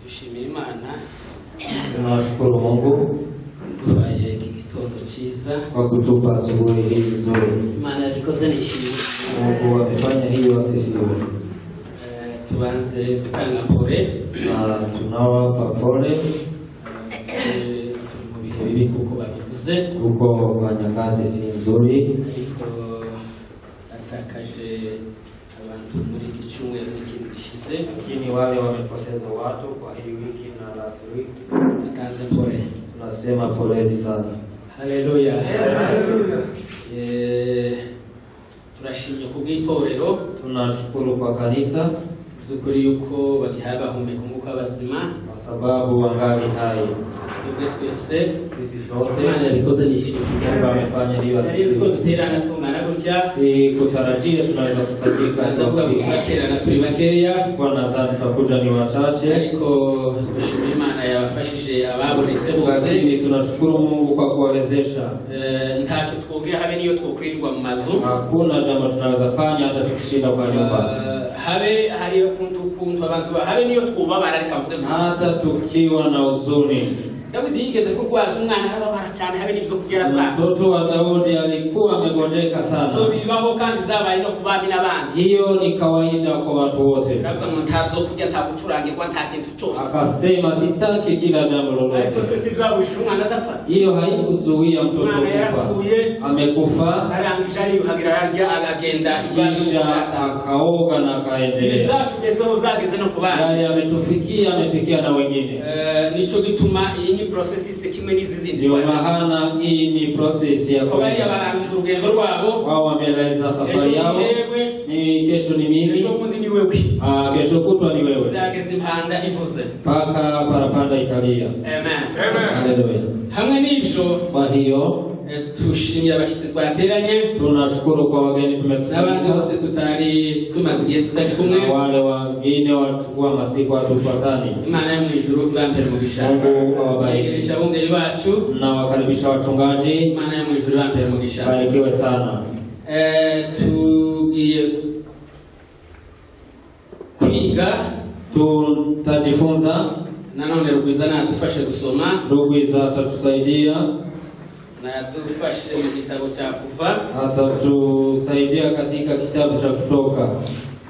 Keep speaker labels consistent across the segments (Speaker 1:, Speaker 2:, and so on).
Speaker 1: dushimira Imana
Speaker 2: tunashukuru Mungu
Speaker 1: duhaye iki gitondo cyiza
Speaker 2: kwa kutupa asubuhi hii nzuri.
Speaker 1: Imana yabikoze nishimye.
Speaker 2: Mungu amefanya hiyo asifiwe.
Speaker 1: Tubanze gutanga pole
Speaker 2: Na tunawapa pole
Speaker 1: mu bihe bibi kuko babivuze
Speaker 2: kuko kwa nyakati si nzuri,
Speaker 1: ariko atakaje abantu muri iki cyumweru n'ikindi gishize,
Speaker 2: lakini wale wamepoteza watu kwa hii wiki na last week.
Speaker 1: tutanze pole,
Speaker 2: Tunasema poleni sana.
Speaker 1: haleluya. Turashimye kubw'itorero,
Speaker 2: Tunashukuru kwa kanisa
Speaker 1: zukuri yuko bagihaye bahumeka umwuka w'abazima
Speaker 2: kwa sababu wangali hai.
Speaker 1: twebwe twese
Speaker 2: Sisi sote
Speaker 1: Imana yabikoze nishimye.
Speaker 2: Mungu amefanya hiyo
Speaker 1: Siko
Speaker 2: asifiwe.
Speaker 1: duterana tungana gutya,
Speaker 2: Si kutarajia tunaweza kusajika
Speaker 1: ndavuga
Speaker 2: kwa
Speaker 1: ngo turaterana turi bakeya,
Speaker 2: kwa nadhani tutakuja ni wachache,
Speaker 1: ariko dushimira Imana yabafashije ababonetse bose.
Speaker 2: lakini tunashukuru Mungu kwa kuwawezesha.
Speaker 1: Ntacyo twongera habe niyo twokwirirwa mu mazu,
Speaker 2: Hakuna jambo tunaweza fanya hata tukishinda kwa nyumba,
Speaker 1: habe hari kuntu abantu habe niyo twubabara, reka mvuge
Speaker 2: hata tukiwa na huzuni.
Speaker 1: Daudi yigeze kurwaza umwana harabara cyane habe n'ibyo kugera bya
Speaker 2: Mtoto wa Daudi alikuwa amegonjeka sana.
Speaker 1: so bibaho kandi zabaye no kubami n'abandi.
Speaker 2: Hiyo ni kawaida kwa watu wote.
Speaker 1: Ndavuga ngo ntazo kujya takucurangirwa nta kintu cyose.
Speaker 2: Akasema sitaki kila jambo
Speaker 1: Ariko
Speaker 2: lolote.
Speaker 1: se tibyabujije umwana adapfa.
Speaker 2: Hiyo haikuzuia mtoto
Speaker 1: Umwana
Speaker 2: kufa.
Speaker 1: yarapfuye,
Speaker 2: Amekufa
Speaker 1: arangije ariyuhagira arya agenda
Speaker 2: kisha akaoga na akaendelea.
Speaker 1: Zatugezeho zageze no kubana.
Speaker 2: Yale ametufikia amefikia na wengine.
Speaker 1: Nico gituma iyi ni process kimwe n'izindi.
Speaker 2: Ndio maana hii ni process ya
Speaker 1: Kwa bari abarangije urugendo rwabo,
Speaker 2: wao wameeleza safari yao. Ni kesho ni mimi,
Speaker 1: ejo bundi ni wewe.
Speaker 2: kesho kutwa ni wewe,
Speaker 1: Zageze impanda ivuze.
Speaker 2: mpaka parapanda italia.
Speaker 1: Amen.
Speaker 2: Haleluya.
Speaker 1: Hamwe n'ibyo,
Speaker 2: Kwa hiyo
Speaker 1: tushimiye abashyitsi twateranye,
Speaker 2: tunashukuru kwa wageni
Speaker 1: n'abandi
Speaker 2: tumekusanyika,
Speaker 1: bose tutari tumaze igihe tutari kumwe.
Speaker 2: na wale wengine walikuwa masiku hatufuatani.
Speaker 1: Imana yo mu ijuru ibambere mu gishanga.
Speaker 2: Mungu awabariki.
Speaker 1: Abayigirisha abungeri bacu,
Speaker 2: Na wakaribisha wachungaji,
Speaker 1: Imana yo mu ijuru ibambere mu gishanga.
Speaker 2: barikiwe sana.
Speaker 1: Tugiye kwiga,
Speaker 2: Tutajifunza,
Speaker 1: nanone Rugwiza nadufashe gusoma,
Speaker 2: Rugwiza atatusaidia,
Speaker 1: nadufashe mu gitabo cya Kuva
Speaker 2: atatusaidia katika kitabu cha Kutoka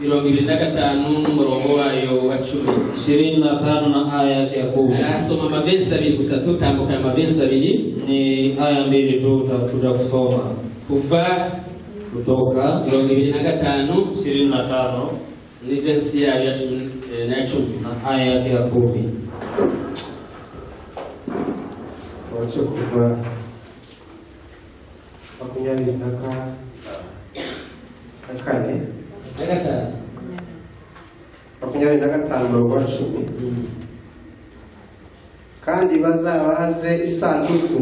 Speaker 1: 25 n'umurongo wayo wa 10.
Speaker 2: 25 na aya yake ya 10.
Speaker 1: Arasoma amavensi abiri gusa, tutambuka amavensi abiri.
Speaker 2: Ni aya mbili tu tutakuja kusoma.
Speaker 1: Kuva
Speaker 2: Kutoka
Speaker 1: 25 ni vensi yayo ya 10
Speaker 2: na aya yake ya 10.
Speaker 3: Wacha Kuva 25 umurongo wa 10. Kandi bazabaze isanduku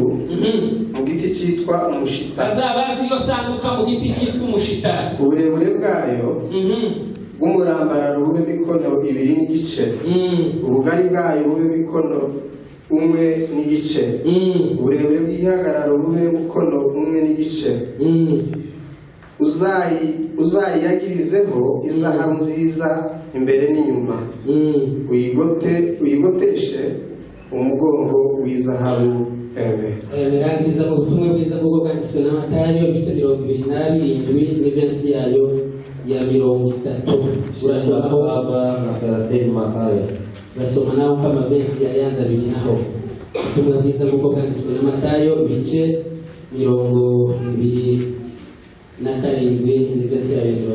Speaker 3: mu giti cyitwa umushita.
Speaker 1: bazabazi iyo sanduka mu giti cyitwa umushita.
Speaker 3: Uburebure bwayo bw'umurambararo bube mikono 2 n'igice. Ubugari bwayo bube mikono 1 n'igice. Uburebure bw'igihagararo bube mikono 1 n'igice. Uzayiyagirizeho izahabu nziza imbere n'inyuma. Uyigoteshe umugongo w'izahabu. Amen.
Speaker 1: Birangiriza mu butumwa bwiza bwo bwanditswe na Matayo ibice 27 n'ivensi yayo ya 30. Urasoma
Speaker 2: na 30 Mathayo.
Speaker 1: urasoma naho kama vensi ayandi abiri naho. Ubutumwa bwiza bwo bwanditswe na Matayo ibice 27 n'ivensi yayo ya 32.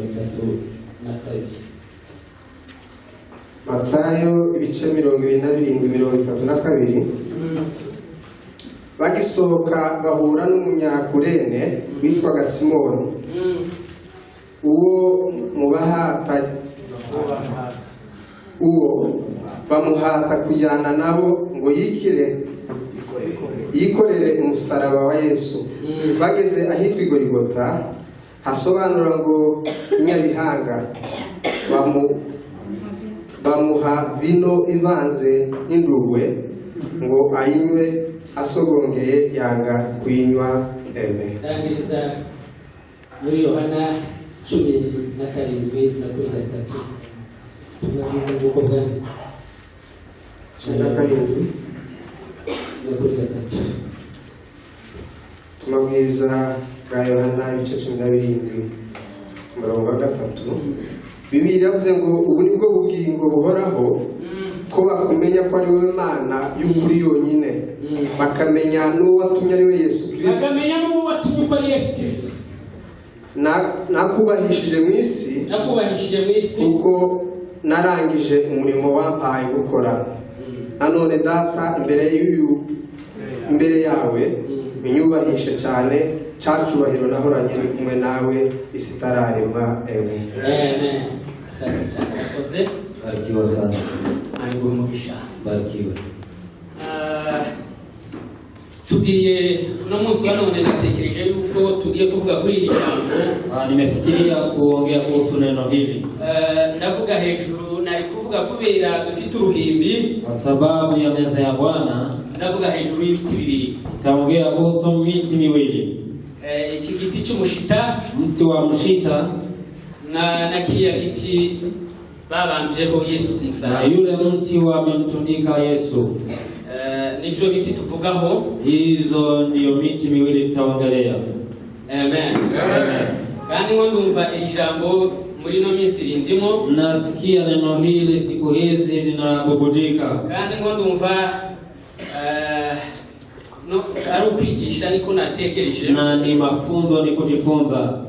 Speaker 3: Matayo ibice 27:32. Bagisohoka bahura n'umunyakurene witwaga Simoni. Uwo bamuhata kujyana nabo ngo yikorere umusaraba wa Yesu. Bageze ahitwa Igorigota, hasobanura ngo inyabihanga, bamuha vino ivanze n'indurwe ngo ayinywe, asogongeye yanga kuyinywa. Amen.
Speaker 1: Rangiriza muri Yohana 17:13. Tumwambie Mungu kwa gani?
Speaker 3: 17 Tumabwiza bwa Yohana ibice 17 umurongo wa 3. Bibiliya yavuze ngo ubu ni bwo bugingo buhoraho ko bakumenya ko ari wowe Mana y'ukuri yonyine, bakamenya n'uwo watumye ari we Yesu Kristo,
Speaker 1: bakamenya n'uwo watumye ko ari Yesu Kristo,
Speaker 3: nakubahishije mu isi kuko narangije umurimo wampaye gukora. Nanone Data, imbere yawe unyubahishe cyane, cyacubahiro nahoranye ndi kumwe nawe isi itararemwa.
Speaker 1: Amen. Asante cyane akoze.
Speaker 2: Barikiwe sana.
Speaker 1: Ari guhumugisha.
Speaker 2: Barikiwe.
Speaker 1: Tugiye no munsi wa none natekereje yuko tugiye kuvuga kuri iri jambo.
Speaker 2: Nimefikiria kuongea kuhusu neno hili.
Speaker 1: Ndavuga hejuru, nari kuvuga kubera dufite uruhimbi
Speaker 2: Kwa sababu ya meza ya Bwana.
Speaker 1: Ndavuga hejuru y'ibiti bibiri.
Speaker 2: Taongea kuhusu miti miwili.
Speaker 1: Iki giti cy'umushita,
Speaker 2: mti wa mshita,
Speaker 1: na kiriya giti babamjeho Yesu
Speaker 2: na yule mti wamemtundika Yesu.
Speaker 1: Nibyo biti tuvugaho.
Speaker 2: Hizo ndio miti miwili tutaongelea.
Speaker 1: Amen. Amen. Kandi ngo ndumva ijambo muri no minsi rindimo,
Speaker 2: nasikia neno hili siku hizi linabubujika.
Speaker 1: Kandi ngo ndumva no arukwigisha niko natekereje,
Speaker 2: na ni mafunzo, ni kujifunza.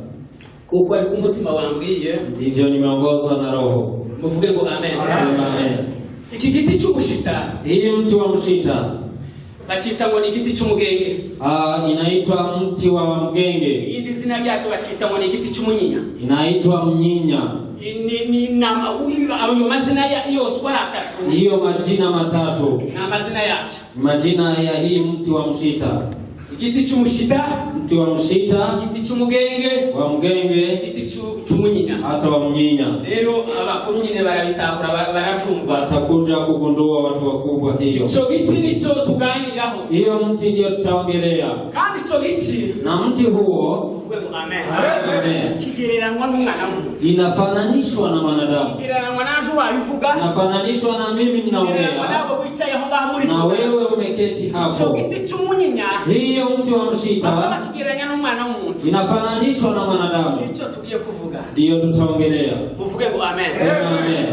Speaker 1: Kuko ari umutima wambwiye,
Speaker 2: ndivyo nimeongozwa na Roho.
Speaker 1: Muvuge ngo amen.
Speaker 2: Amen.
Speaker 1: Iki giti cy'umushita,
Speaker 2: hii mti wa mshita
Speaker 1: bakita ngo ni giti cy'umugenge.
Speaker 2: Inaitwa mti wa mgenge.
Speaker 1: Indi zina ryacho bakita ngo ni giti cy'umunyinya.
Speaker 2: Inaitwa mnyinya.
Speaker 1: Ni nama ayo mazina yose kwa atatu.
Speaker 2: Hiyo majina matatu.
Speaker 1: Na mazina yacho.
Speaker 2: Majina ya hii mti wa mshita.
Speaker 1: Igiti cy'umushita,
Speaker 2: mti wa mshita,
Speaker 1: igiti cy'umugenge,
Speaker 2: wa mgenge,
Speaker 1: igiti cy'umunyinya,
Speaker 2: hata wa mnyinya.
Speaker 1: Rero abakuru nyine barabitahura barajumva,
Speaker 2: watakuja kugundua watu wakubwa hiyo.
Speaker 1: Ico giti nico tuganiraho.
Speaker 2: Hiyo mti ndio tutaongelea.
Speaker 1: Kandi ico giti,
Speaker 2: na mti huo,
Speaker 1: amen.
Speaker 2: Amen.
Speaker 1: Kigereranwa n'umwana w'umuntu.
Speaker 2: Inafananishwa na mwanadamu.
Speaker 1: Kigereranwa naje wabivuga.
Speaker 2: Inafananishwa na mimi ninaongea. Na wewe umeketi hapo.
Speaker 1: Ico giti cy'umunyinya,
Speaker 2: hiyo mti wa mshita,
Speaker 1: kigereranya n'umwana w'umuntu.
Speaker 2: Inafananishwa na mwanadamu.
Speaker 1: Ico tugiye kuvuga.
Speaker 2: Ndio tutaongelea.
Speaker 1: Muvuge ngo amen.
Speaker 2: Amen.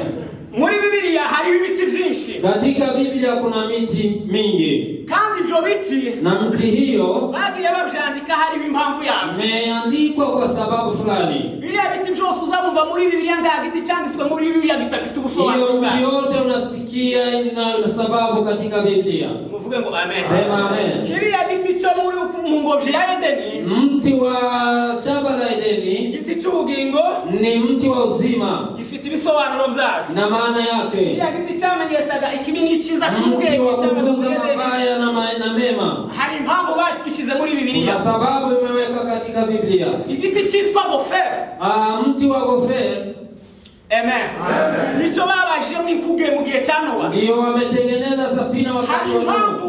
Speaker 1: Muri Bibiliya hari ibiti byinshi.
Speaker 2: Katika Biblia kuna miti mingi.
Speaker 1: Kandi ivyo biti,
Speaker 2: na mti hiyo
Speaker 1: bagiye barushandika hari impamvu yabo.
Speaker 2: Imeandikwa kwa sababu fulani.
Speaker 1: Biriya biti byose uzabumva muri Bibiliya nda giti cyanditswe muri Bibiliya gitafite ubusobanuro.
Speaker 2: Hiyo mti yote unasikia ina sababu katika Biblia.
Speaker 1: Muvuge ngo amen.
Speaker 2: Sema amen.
Speaker 1: Kiriya giti cyo muri ngobje ya Edeni,
Speaker 2: mti wa shamba la Edeni,
Speaker 1: giti cy'ubugingo,
Speaker 2: ni mti wa uzima,
Speaker 1: gifite ibisobanuro byabo.
Speaker 2: na maana yake
Speaker 1: kiriya giti cyamenyesaga ikibi n'icyiza cy'ubwenge,
Speaker 2: mti wa kutunza mabaya na mema.
Speaker 1: Hari impamvu bakishyize muri Bibiliya,
Speaker 2: kwa sababu imeweka katika Biblia.
Speaker 1: Igiti cyitwa gofer,
Speaker 2: mti wa gofer.
Speaker 1: Amen. Nicho babaje mwikuge mu gihe cya Nowa.
Speaker 2: Ndio wametengeneza safina wakati wa Nowa.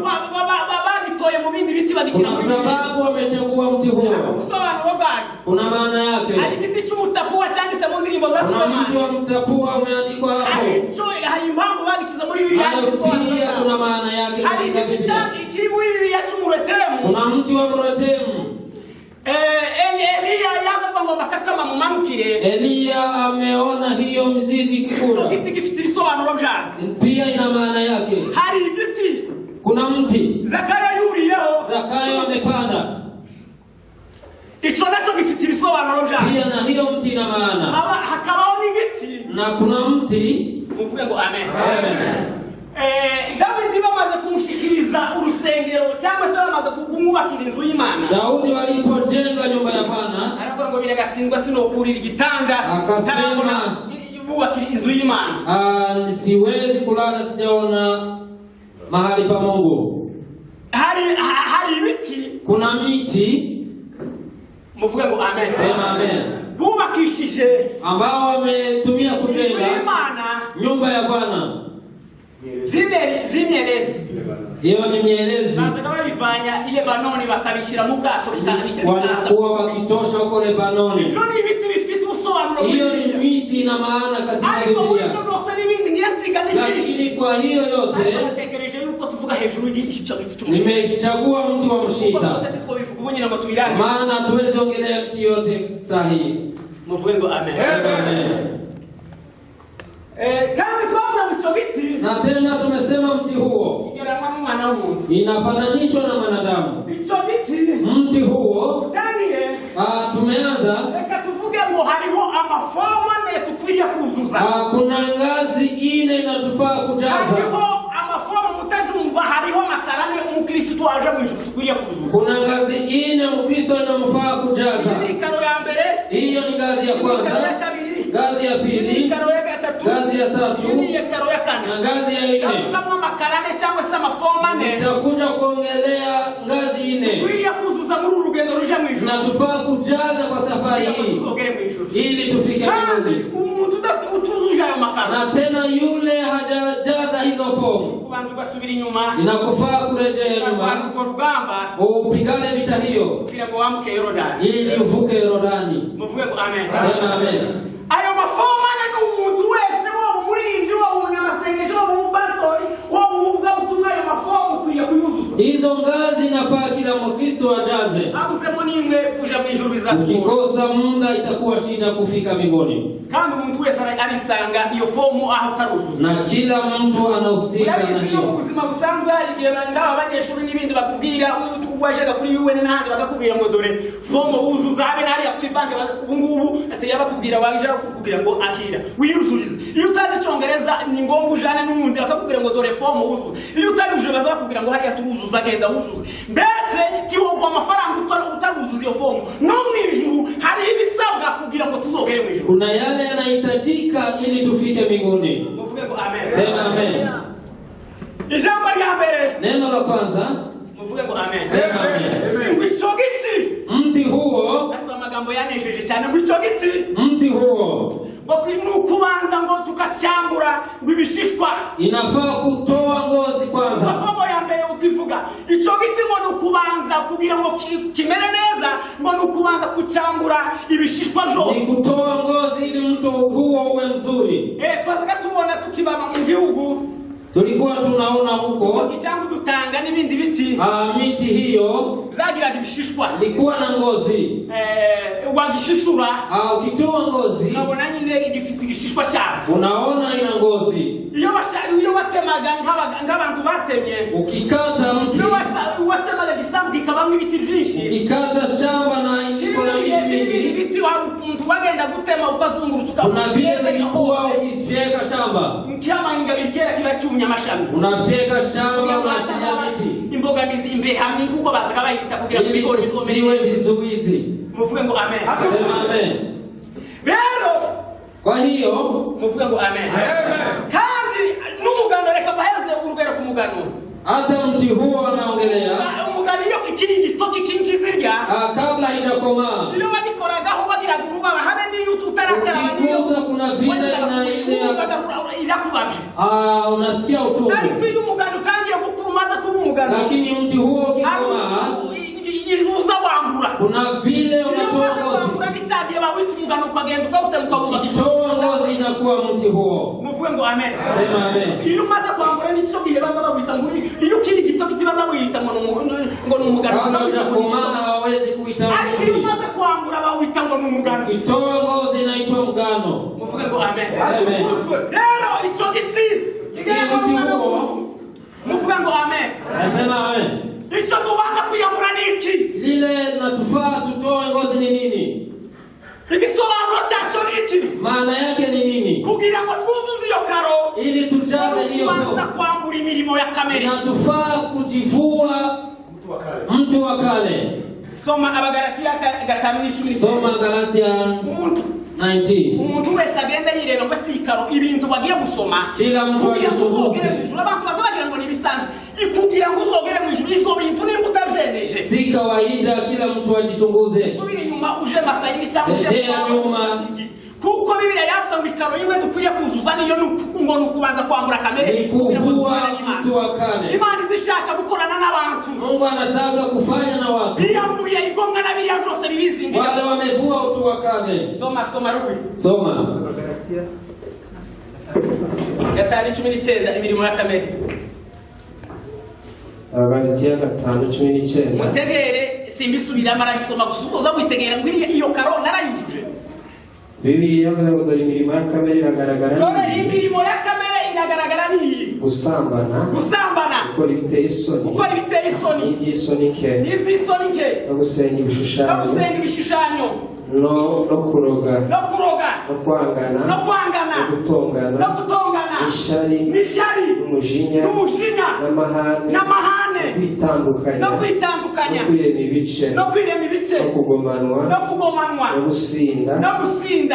Speaker 1: Babitoye mu bindi biti bagishyira.
Speaker 2: Kuna sababu wamechagua mti huo.
Speaker 1: Usobanuro bwari.
Speaker 2: Kuna maana yake.
Speaker 1: Hari igiti cy'umutapua cyanditse mu ndirimbo za Solomon.
Speaker 2: Kuna mti wa mtapua umeandikwa hapo.
Speaker 1: Hari impamvu bagishyize muri Bibiliya.
Speaker 2: Pia kuna maana yake katika Biblia.
Speaker 1: Kiri muri Bibiliya cy'umuretemu.
Speaker 2: Kuna mti wa mretemu.
Speaker 1: Eliya yavuga ngo bakakama mu manukire.
Speaker 2: Eliya ameona hiyo mzizi kikura.
Speaker 1: Igiti gifite ibisobanuro byazo.
Speaker 2: Pia ina maana yake.
Speaker 1: Hari igiti.
Speaker 2: Kuna mti.
Speaker 1: Zakayo yuriyeho.
Speaker 2: Zakayo amepanda.
Speaker 1: Ico nacho gifite ibisobanuro byazo.
Speaker 2: Pia na hiyo mti ina maana.
Speaker 1: Hakabaho n'igiti.
Speaker 2: Na kuna mti.
Speaker 1: Muvuge ngo amen.
Speaker 2: Amen.
Speaker 1: Daudi bamaze kumushikiriza urusengero cyangwa se bamaze kumwubakira inzu y'Imana.
Speaker 2: Daudi walipojenga nyumba ya Bwana,
Speaker 1: aravuga ngo biragasindwa sinokurira igitanda,
Speaker 2: akasema
Speaker 1: bubakira inzu y'Imana.
Speaker 2: Siwezi kulala sijaona mahali pa Mungu.
Speaker 1: Hari ibiti,
Speaker 2: kuna miti.
Speaker 1: Muvuge ngo amen.
Speaker 2: Sema amen.
Speaker 1: Bubakishije,
Speaker 2: ambao wametumia kujenga nyumba ya Bwana.
Speaker 1: Zinyelezi.
Speaker 2: Hiyo ni mielezi.
Speaker 1: Bazaga babivanya i Lebanoni bakabishyira mu bwato bitandukanye.
Speaker 2: Walikuwa wakitosha huko Lebanoni.
Speaker 1: Hiyo ni ibiti bifite ubusobanuro.
Speaker 2: Hiyo ni miti ina maana katika Biblia.
Speaker 1: Ariko n'ibindi ngezi
Speaker 2: lakini kwa hiyo yote nimechagua mti wa mshita, maana tuweze ongelea mti yote sahihi. Amen. Na tena tumesema mti huo inafananishwa na mwanadamu. Mti huo tumeanza kuna ngazi ine inatufaa kujaza. Kuna ngazi ine Mkristo inamfaa kujaza. Hiyo ni ngazi ya kwanza, ngazi ya pili, ngazi ya tatu na ngazi ya ine. Tutakuja kuongelea ngazi ine na tufaa kujaza kwa safari hii ili tufike mbinguni. Na tena yule hajajaza hizo fomu inakufaa kurejea nyuma upigane vita hiyo ili uvuke Yordani. Amen.
Speaker 4: Ayo mafoma na umuntu wese wo murinzi wo munyamasengesho wo mubastori wo muvuga butumwa ayo mafoma kuya kuyuzuza.
Speaker 2: Hizo ngazi napaa kila Mkristo ajaze.
Speaker 4: Abusemo nimwe kuja mwijuru bizatu.
Speaker 2: Ukikosa muda itakuwa shida kufika mbinguni.
Speaker 4: Kandi umuntu wese arisanga iyo fomu aho taruzuza.
Speaker 2: Na kila mtu anahusika na hiyo.
Speaker 4: Ubuzima busanzwe igihe ngaba abanyeshuri n'ibindi bakubwira uwajaga kuri UN n'ahandi bakakubwira ngo dore fomu uzuza habe nari ya kuri banki ubungubu ase yabakubwira waje kukubwira ngo akira wiyuzurize. Iyo utazi Cyongereza ni ngombwa ujane n'umuntu akakubwira ngo dore fomu uzu. Iyo utabije baza bakubwira ngo hariya turuzuza genda wuzuza. Mbese kiwogwa amafaranga utaruzuza iyo fomu. No mwijuru hari ibisabwa kugira ngo tuzogere mwijuru.
Speaker 2: Kuna yale yanahitajika ili tufike mbinguni.
Speaker 4: Muvuge ngo amen.
Speaker 2: Sema amen.
Speaker 4: Ijambo la mbere.
Speaker 2: Neno la kwanza.
Speaker 4: Muvuge ngo amen.
Speaker 2: Sema amen.
Speaker 4: Wichogiti.
Speaker 2: Mti huo.
Speaker 4: Ariko amagambo yanejeje cyane wichogiti.
Speaker 2: Mti huo.
Speaker 4: Kubanza ngo tukacyambura ngo ibishishwa.
Speaker 2: Inafaa kutoa ngozi kwanza.
Speaker 4: Mafomo ya mbere ukivuga ico giti ngo nukubanza kugira ngo kimere neza ngo nukubanza kucyambura ibishishwa byose.
Speaker 2: Ni kutoa ngozi ili mtu huo uwe mzuri.
Speaker 4: Twazaga tubona tukibaba mu gihugu.
Speaker 2: Tulikuwa tunaona huko
Speaker 4: kicyangu dutanga n'ibindi biti.
Speaker 2: Miti hiyo
Speaker 4: zagiraga ibishishwa.
Speaker 2: Ilikuwa na ngozi.
Speaker 4: Wagishishura.
Speaker 2: Ukitoa ngozi.
Speaker 4: Unabona nyine igifite igishishwa cyazo.
Speaker 2: Unaona ina ngozi.
Speaker 4: Iyo watemaga nk'abantu batemye.
Speaker 2: Ukikata mti.
Speaker 4: Iyo watemaga gisambu kikabamo ibiti byinshi.
Speaker 2: Ukikata shamba na ikona miti mingi.
Speaker 4: Ibiti mtu wagenda gutema ukazungurutsa.
Speaker 2: Kuna vile vilikuwa ukifyeka shamba.
Speaker 4: Mkiama ingabikera kila cyumya amashami.
Speaker 2: Unafyeka shamba unatia miti.
Speaker 4: Imbogamizi imbe hamwe kuko bazaga bayita kugira ngo bigore
Speaker 2: bikomeye vizuizi.
Speaker 4: Muvuge ngo amen.
Speaker 2: Amen.
Speaker 4: Rero
Speaker 2: kwa hiyo
Speaker 4: muvuge ngo amen. Kandi n'umugano reka baheze urugero ku mugano.
Speaker 2: Hata mti huo anaongelea
Speaker 4: umugano iyo kikiri gitoki kinchizirya
Speaker 2: kabla haijakomaa.
Speaker 4: Iyo badikoraga bagiraga uruba habe niyo utarakara
Speaker 2: niyo kuna vile na ile
Speaker 4: irakubaje.
Speaker 2: Unasikia utungu.
Speaker 4: Ariko umugano utangiye gukurumaza kuba umugano.
Speaker 2: Lakini mti huo ukikomaa
Speaker 4: izuza wangura.
Speaker 2: Kuna vile unatoa ngozi.
Speaker 4: Unagichagiye bawita umugano ukagenda ukawutemukawuza
Speaker 2: kishoa ngozi inakuwa mti huo.
Speaker 4: Muvuge ngo amen.
Speaker 2: Sema amen.
Speaker 4: Iyo maze kwangura nico bihe baza bawita nguri iyo kiri gitoki kibaza bawita ngo n'umugano.
Speaker 2: Kama unakomaa hawezi kuita mti.
Speaker 4: Ariko iyo maze kwangura bawita ngo n'umugano.
Speaker 2: Kitoa ngozi inaitwa mgano.
Speaker 4: Muvuge ngo amen.
Speaker 2: Amen.
Speaker 4: Rero ico giti
Speaker 2: mti huo
Speaker 4: muvuge ngo amen.
Speaker 2: Nasema amen.
Speaker 4: Ico tubanga kuyamura niki?
Speaker 2: Lile natufa tutoe ngozi ni nini?
Speaker 4: Igisobanuro cyacho niki?
Speaker 2: Maana yake ni nini?
Speaker 4: Kugira ngo twuzuze iyo karo
Speaker 2: ili tujaze hiyo
Speaker 4: kwanza kwambura imirimo ya kamere.
Speaker 2: Natufaa kujivua mtu wa kale.
Speaker 4: Soma Abagalatia 5:10.
Speaker 2: Soma Galatia 19.
Speaker 4: Umuntu wese agenda yireba ngo sikaro ibintu bagiye gusoma.
Speaker 2: Kila mtu
Speaker 4: agiye abantu bazagira ngo nibisanzwe ikugira ngo uzogere mu ijuru izo bintu nimba utavyeneje.
Speaker 2: Si kawaida kila mtu ajichunguze.
Speaker 4: Subiri nyuma uje masaini cyangwa
Speaker 2: uje nyuma.
Speaker 4: Kuko Biblia yavuze ngo ikaro yimwe dukwiye kuzuza niyo ngo nukubanza kwambura kamere
Speaker 2: kuwa mtu wa kale.
Speaker 4: Imana izishaka gukorana n'abantu.
Speaker 2: Mungu anataka kufanya na watu.
Speaker 4: Iyambuye igonga na biriya byose bibizingira.
Speaker 2: Wale wamevua utu wa kale.
Speaker 4: Soma Rubi.
Speaker 2: Soma.
Speaker 4: gatanu 19 imirimo ya kamere.
Speaker 3: Abagalatiya 5:19.
Speaker 4: Mutegere simbisubira marabisoma gusubiza mwitegera ngwiriye iyo karo narayujuje.
Speaker 3: Bibiliya yavuze ngo dore imirimo ya kamere iragaragara.
Speaker 4: Dore imirimo ya kamere iragaragara ni gusambana, gukora ibiteye isoni,
Speaker 3: n'isoni nke, no gusenga ibishushanyo, no kuroga, no kwangana, no gutongana, n'ishari, n'umujinya, n'amahane, no kwitandukanya, no kwirema ibice, no kugomanwa, no gusinda,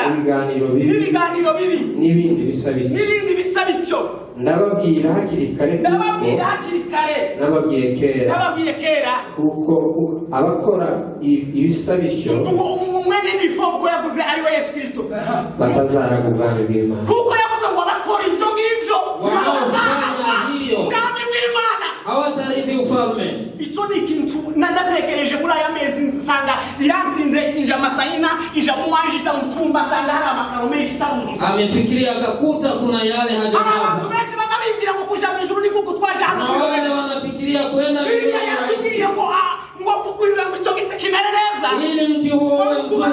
Speaker 3: n'ibiganiro bibi, n'ibindi bisa bityo. Ndababwira hakiri kare, nababwiye kera, kuko abakora ibisa bityo umwene n'ifoko yavuze ari we Yesu Kristo batazaraga ubwami bw'Imana, kuko yavuze ngo abakora ibyo ngibyo ubwami bw'Imana
Speaker 2: hawatarithi ufalme.
Speaker 4: Icyo ni ikintu natekereje muri aya mezi nsanga biransinze inja masayina inja muwaje inja mtumba sanga hari amakaro menshi taruzuza.
Speaker 2: Amefikiria akakuta kuna yale hajajaza.
Speaker 4: Abantu benshi bakabibwira ngo kuja mu ijuru ni kuko twaje hano.
Speaker 2: Wale wanafikiria kwenda mbinguni.
Speaker 4: Ngo kukuyura ngo cyo giti kimere neza.
Speaker 2: Ili mti huo uwe mzuri.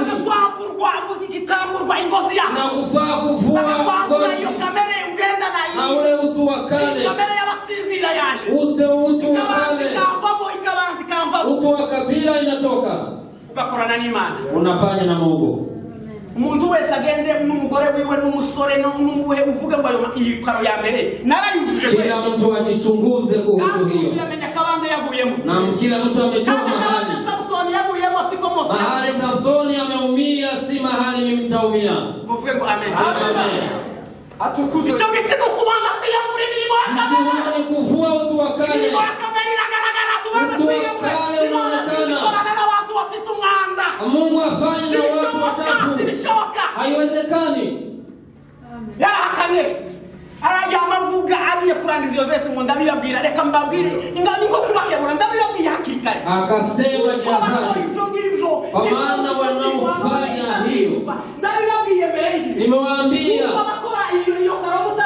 Speaker 4: Kitamburwa ingozi yako.
Speaker 2: Na kufaa kuvua ngozi.
Speaker 4: Hiyo kamera ugenda na hiyo.
Speaker 2: Na ule utu wa kale.
Speaker 4: Kamera y'abasinzira yaje.
Speaker 2: Utu wa kale.
Speaker 4: Ikabanzi kamva.
Speaker 2: Utu wa kabila inatoka.
Speaker 4: Ugakorana n'Imana.
Speaker 2: Unafanya na Mungu.
Speaker 4: Umuntu wese agende n'umugore wiwe n'umusore n'umuhe uvuge ngo iyi karo ya mbere narayujuje.
Speaker 2: Kila mtu ajichunguze kuhusu hiyo.
Speaker 4: Yamenya kabande yaguyemo.
Speaker 2: Na kila mtu amejua mahali.
Speaker 4: Samsoni yaguyemo siko Mose.
Speaker 2: Mahali Samsoni ameumia si mahali mimi nitaumia.
Speaker 4: Muvuge ngo amen.
Speaker 2: Amen.
Speaker 4: Atukuze. Ishobite no kubanza kwiyamura imirimo
Speaker 2: akabari. Ni kuvua utu wa kale.
Speaker 4: Imirimo akabari iragaragara tubanza kwiyamura. Unaonekana watu wafite umwanda.
Speaker 2: Mungu afanye na watu watatu. Haiwezekani.
Speaker 4: Yarakanye. Arayamavuga agiye kurangiza iyo verse ngo ndabiyabwira reka mbabwire ingani ko kubakebura ndabiyabwiye hakikari.
Speaker 2: Akasema jazani. Kwa maana wanaofanya hiyo.
Speaker 4: Ndabiyabwiye mbere y'iki.
Speaker 2: Nimewaambia.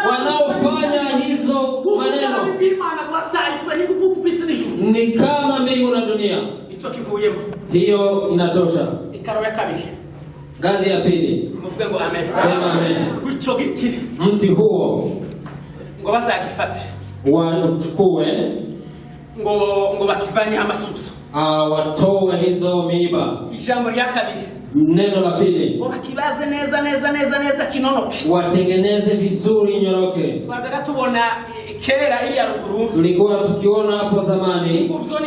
Speaker 2: Wanaofanya hizo maneno. Ni kama mbingu na dunia.
Speaker 4: Icho kivuyemo.
Speaker 2: Hiyo inatosha.
Speaker 4: Ikaro ya kabiri.
Speaker 2: Ngazi ya pili.
Speaker 4: Muvuge ngo amen.
Speaker 2: Sema amen.
Speaker 4: Icho giti.
Speaker 2: Mti huo.
Speaker 4: Ngo bazagifate.
Speaker 2: Wachukue.
Speaker 4: Ngo bakivanye amasubizo.
Speaker 2: Watowe hizo miiba.
Speaker 4: Ijambo rya kabiri.
Speaker 2: Neno la pili.
Speaker 4: Wakibaze neza kinonoke.
Speaker 2: Watengeneze vizuri nyoroke.
Speaker 4: Twazaga tubona kera ili ya ruguru.
Speaker 2: Tulikuwa tukiona hapo zamani.
Speaker 4: Ubwo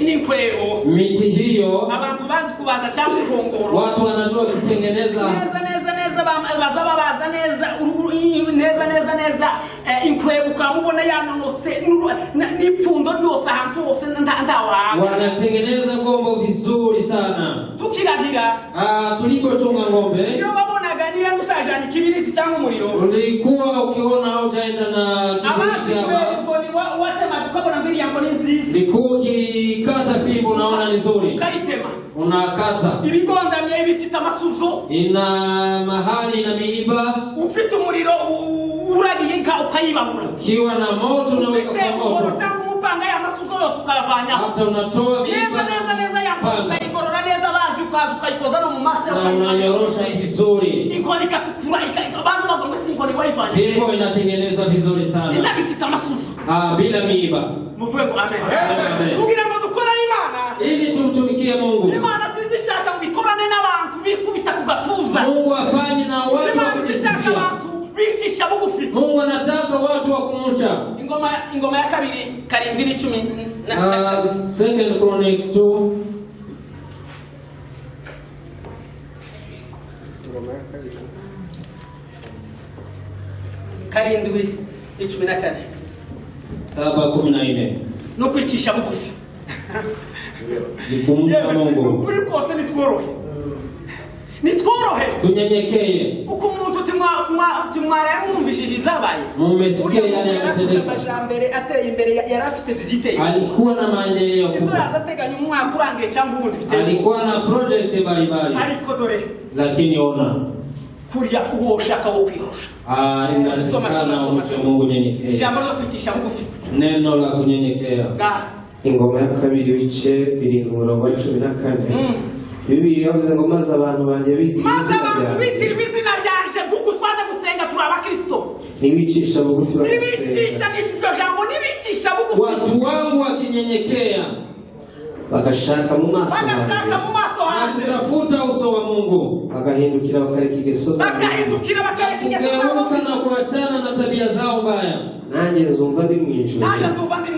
Speaker 4: ni kwero.
Speaker 2: Miti hiyo.
Speaker 4: Abantu bazi kubaza cyangwa ihongoro.
Speaker 2: Watu wanajua kutengeneza.
Speaker 4: Neza inkwebuka mubona yanonose n'ipfundo ryose ahantu hose ndawa.
Speaker 2: Wanatengeneza ngombo vizuri sana.
Speaker 4: Tukiragira.
Speaker 2: Tulipochunga ngombe.
Speaker 4: Iyo wabonaga niba tutajanye kibiriti cyangwa umuriro.
Speaker 2: Ulikuwa ukiona hautaenda na kibiriti hapa.
Speaker 4: Watema tukabona mbili yango ni nziza.
Speaker 2: Ulikuwa ukikata fimbo unaona ni nzuri.
Speaker 4: Kaitema.
Speaker 2: Unakata.
Speaker 4: Ibigondamye ibifite amasuzo.
Speaker 2: Ina mahali na miiba.
Speaker 4: Ufite umuriro uragiye nka ukayibangura.
Speaker 2: Kiwa na moto na weka kwa moto.
Speaker 4: Cyangwa umupanga ya masuzo yose ukayavanya.
Speaker 2: Hata unatoa miiba.
Speaker 4: Neza yako ukayigorora neza bazi ukayikoza no mu mase
Speaker 2: unanyorosha vizuri.
Speaker 4: Ikoni katukura ikabaza bavuga ngo sinkoni wayivanye.
Speaker 2: Hivyo inatengenezwa vizuri sana.
Speaker 4: Itabifita amasuzo.
Speaker 2: Bila miiba.
Speaker 4: Muvuge ngo amen. Tugira ngo dukora Imana.
Speaker 2: Ili tumtumikie Mungu.
Speaker 4: Imana tuzishaka ngo ikorane n'abantu bikubita kugatuza.
Speaker 2: Mungu afanye na watu wa
Speaker 4: kujisikia. Bicisha bugufi.
Speaker 2: Mungu anataka watu wa kumcha.
Speaker 4: Ingoma ya kabiri 7:10.
Speaker 2: Second Chronicle 2.
Speaker 4: Karindwi 14.
Speaker 2: 7:14.
Speaker 4: No kwicisha bugufi.
Speaker 2: Nikumcha Mungu.
Speaker 4: Kuri kose nitworohe.
Speaker 2: Tunyenyekeye.
Speaker 4: Uko umuntu timwara mwumvishije zabaye.
Speaker 2: Mumesikia yale yanatendeka.
Speaker 4: Amajambere ateye imbere yarafite visite.
Speaker 2: Alikuwa na maendeleo kubwa.
Speaker 4: Azateganya umwaka urangiye cyangwa ubundi biteye.
Speaker 2: Alikuwa na project mbalimbali.
Speaker 4: Ariko dore.
Speaker 2: Lakini ona.
Speaker 4: Kurya uwo ushaka wo kwihosha.
Speaker 2: Inawezekana umche Mungu nyenyekea.
Speaker 4: Ijambo ryo kwicisha bugufi.
Speaker 2: Neno la kunyenyekea.
Speaker 3: Ingoma ya kabiri bice 7:14. Bibiliya yavuze ngo maze abantu banjye bitiriwe
Speaker 4: izina ryanje kuko twaza gusenga turi abakristo.
Speaker 3: Nibicisha bugufi
Speaker 4: bagasenga. Nibicisha n'iryo jambo nibicisha bugufi.
Speaker 2: Watu wangu wakinyenyekea.
Speaker 3: Bagashaka mu maso
Speaker 4: hanjye.
Speaker 2: Kutafuta uso wa Mungu.
Speaker 3: Bagahindukira bakareka ingeso zabo.
Speaker 2: Na kuachana na tabia zao mbaya.
Speaker 3: Nanjye nzumva ndi mu ijuru.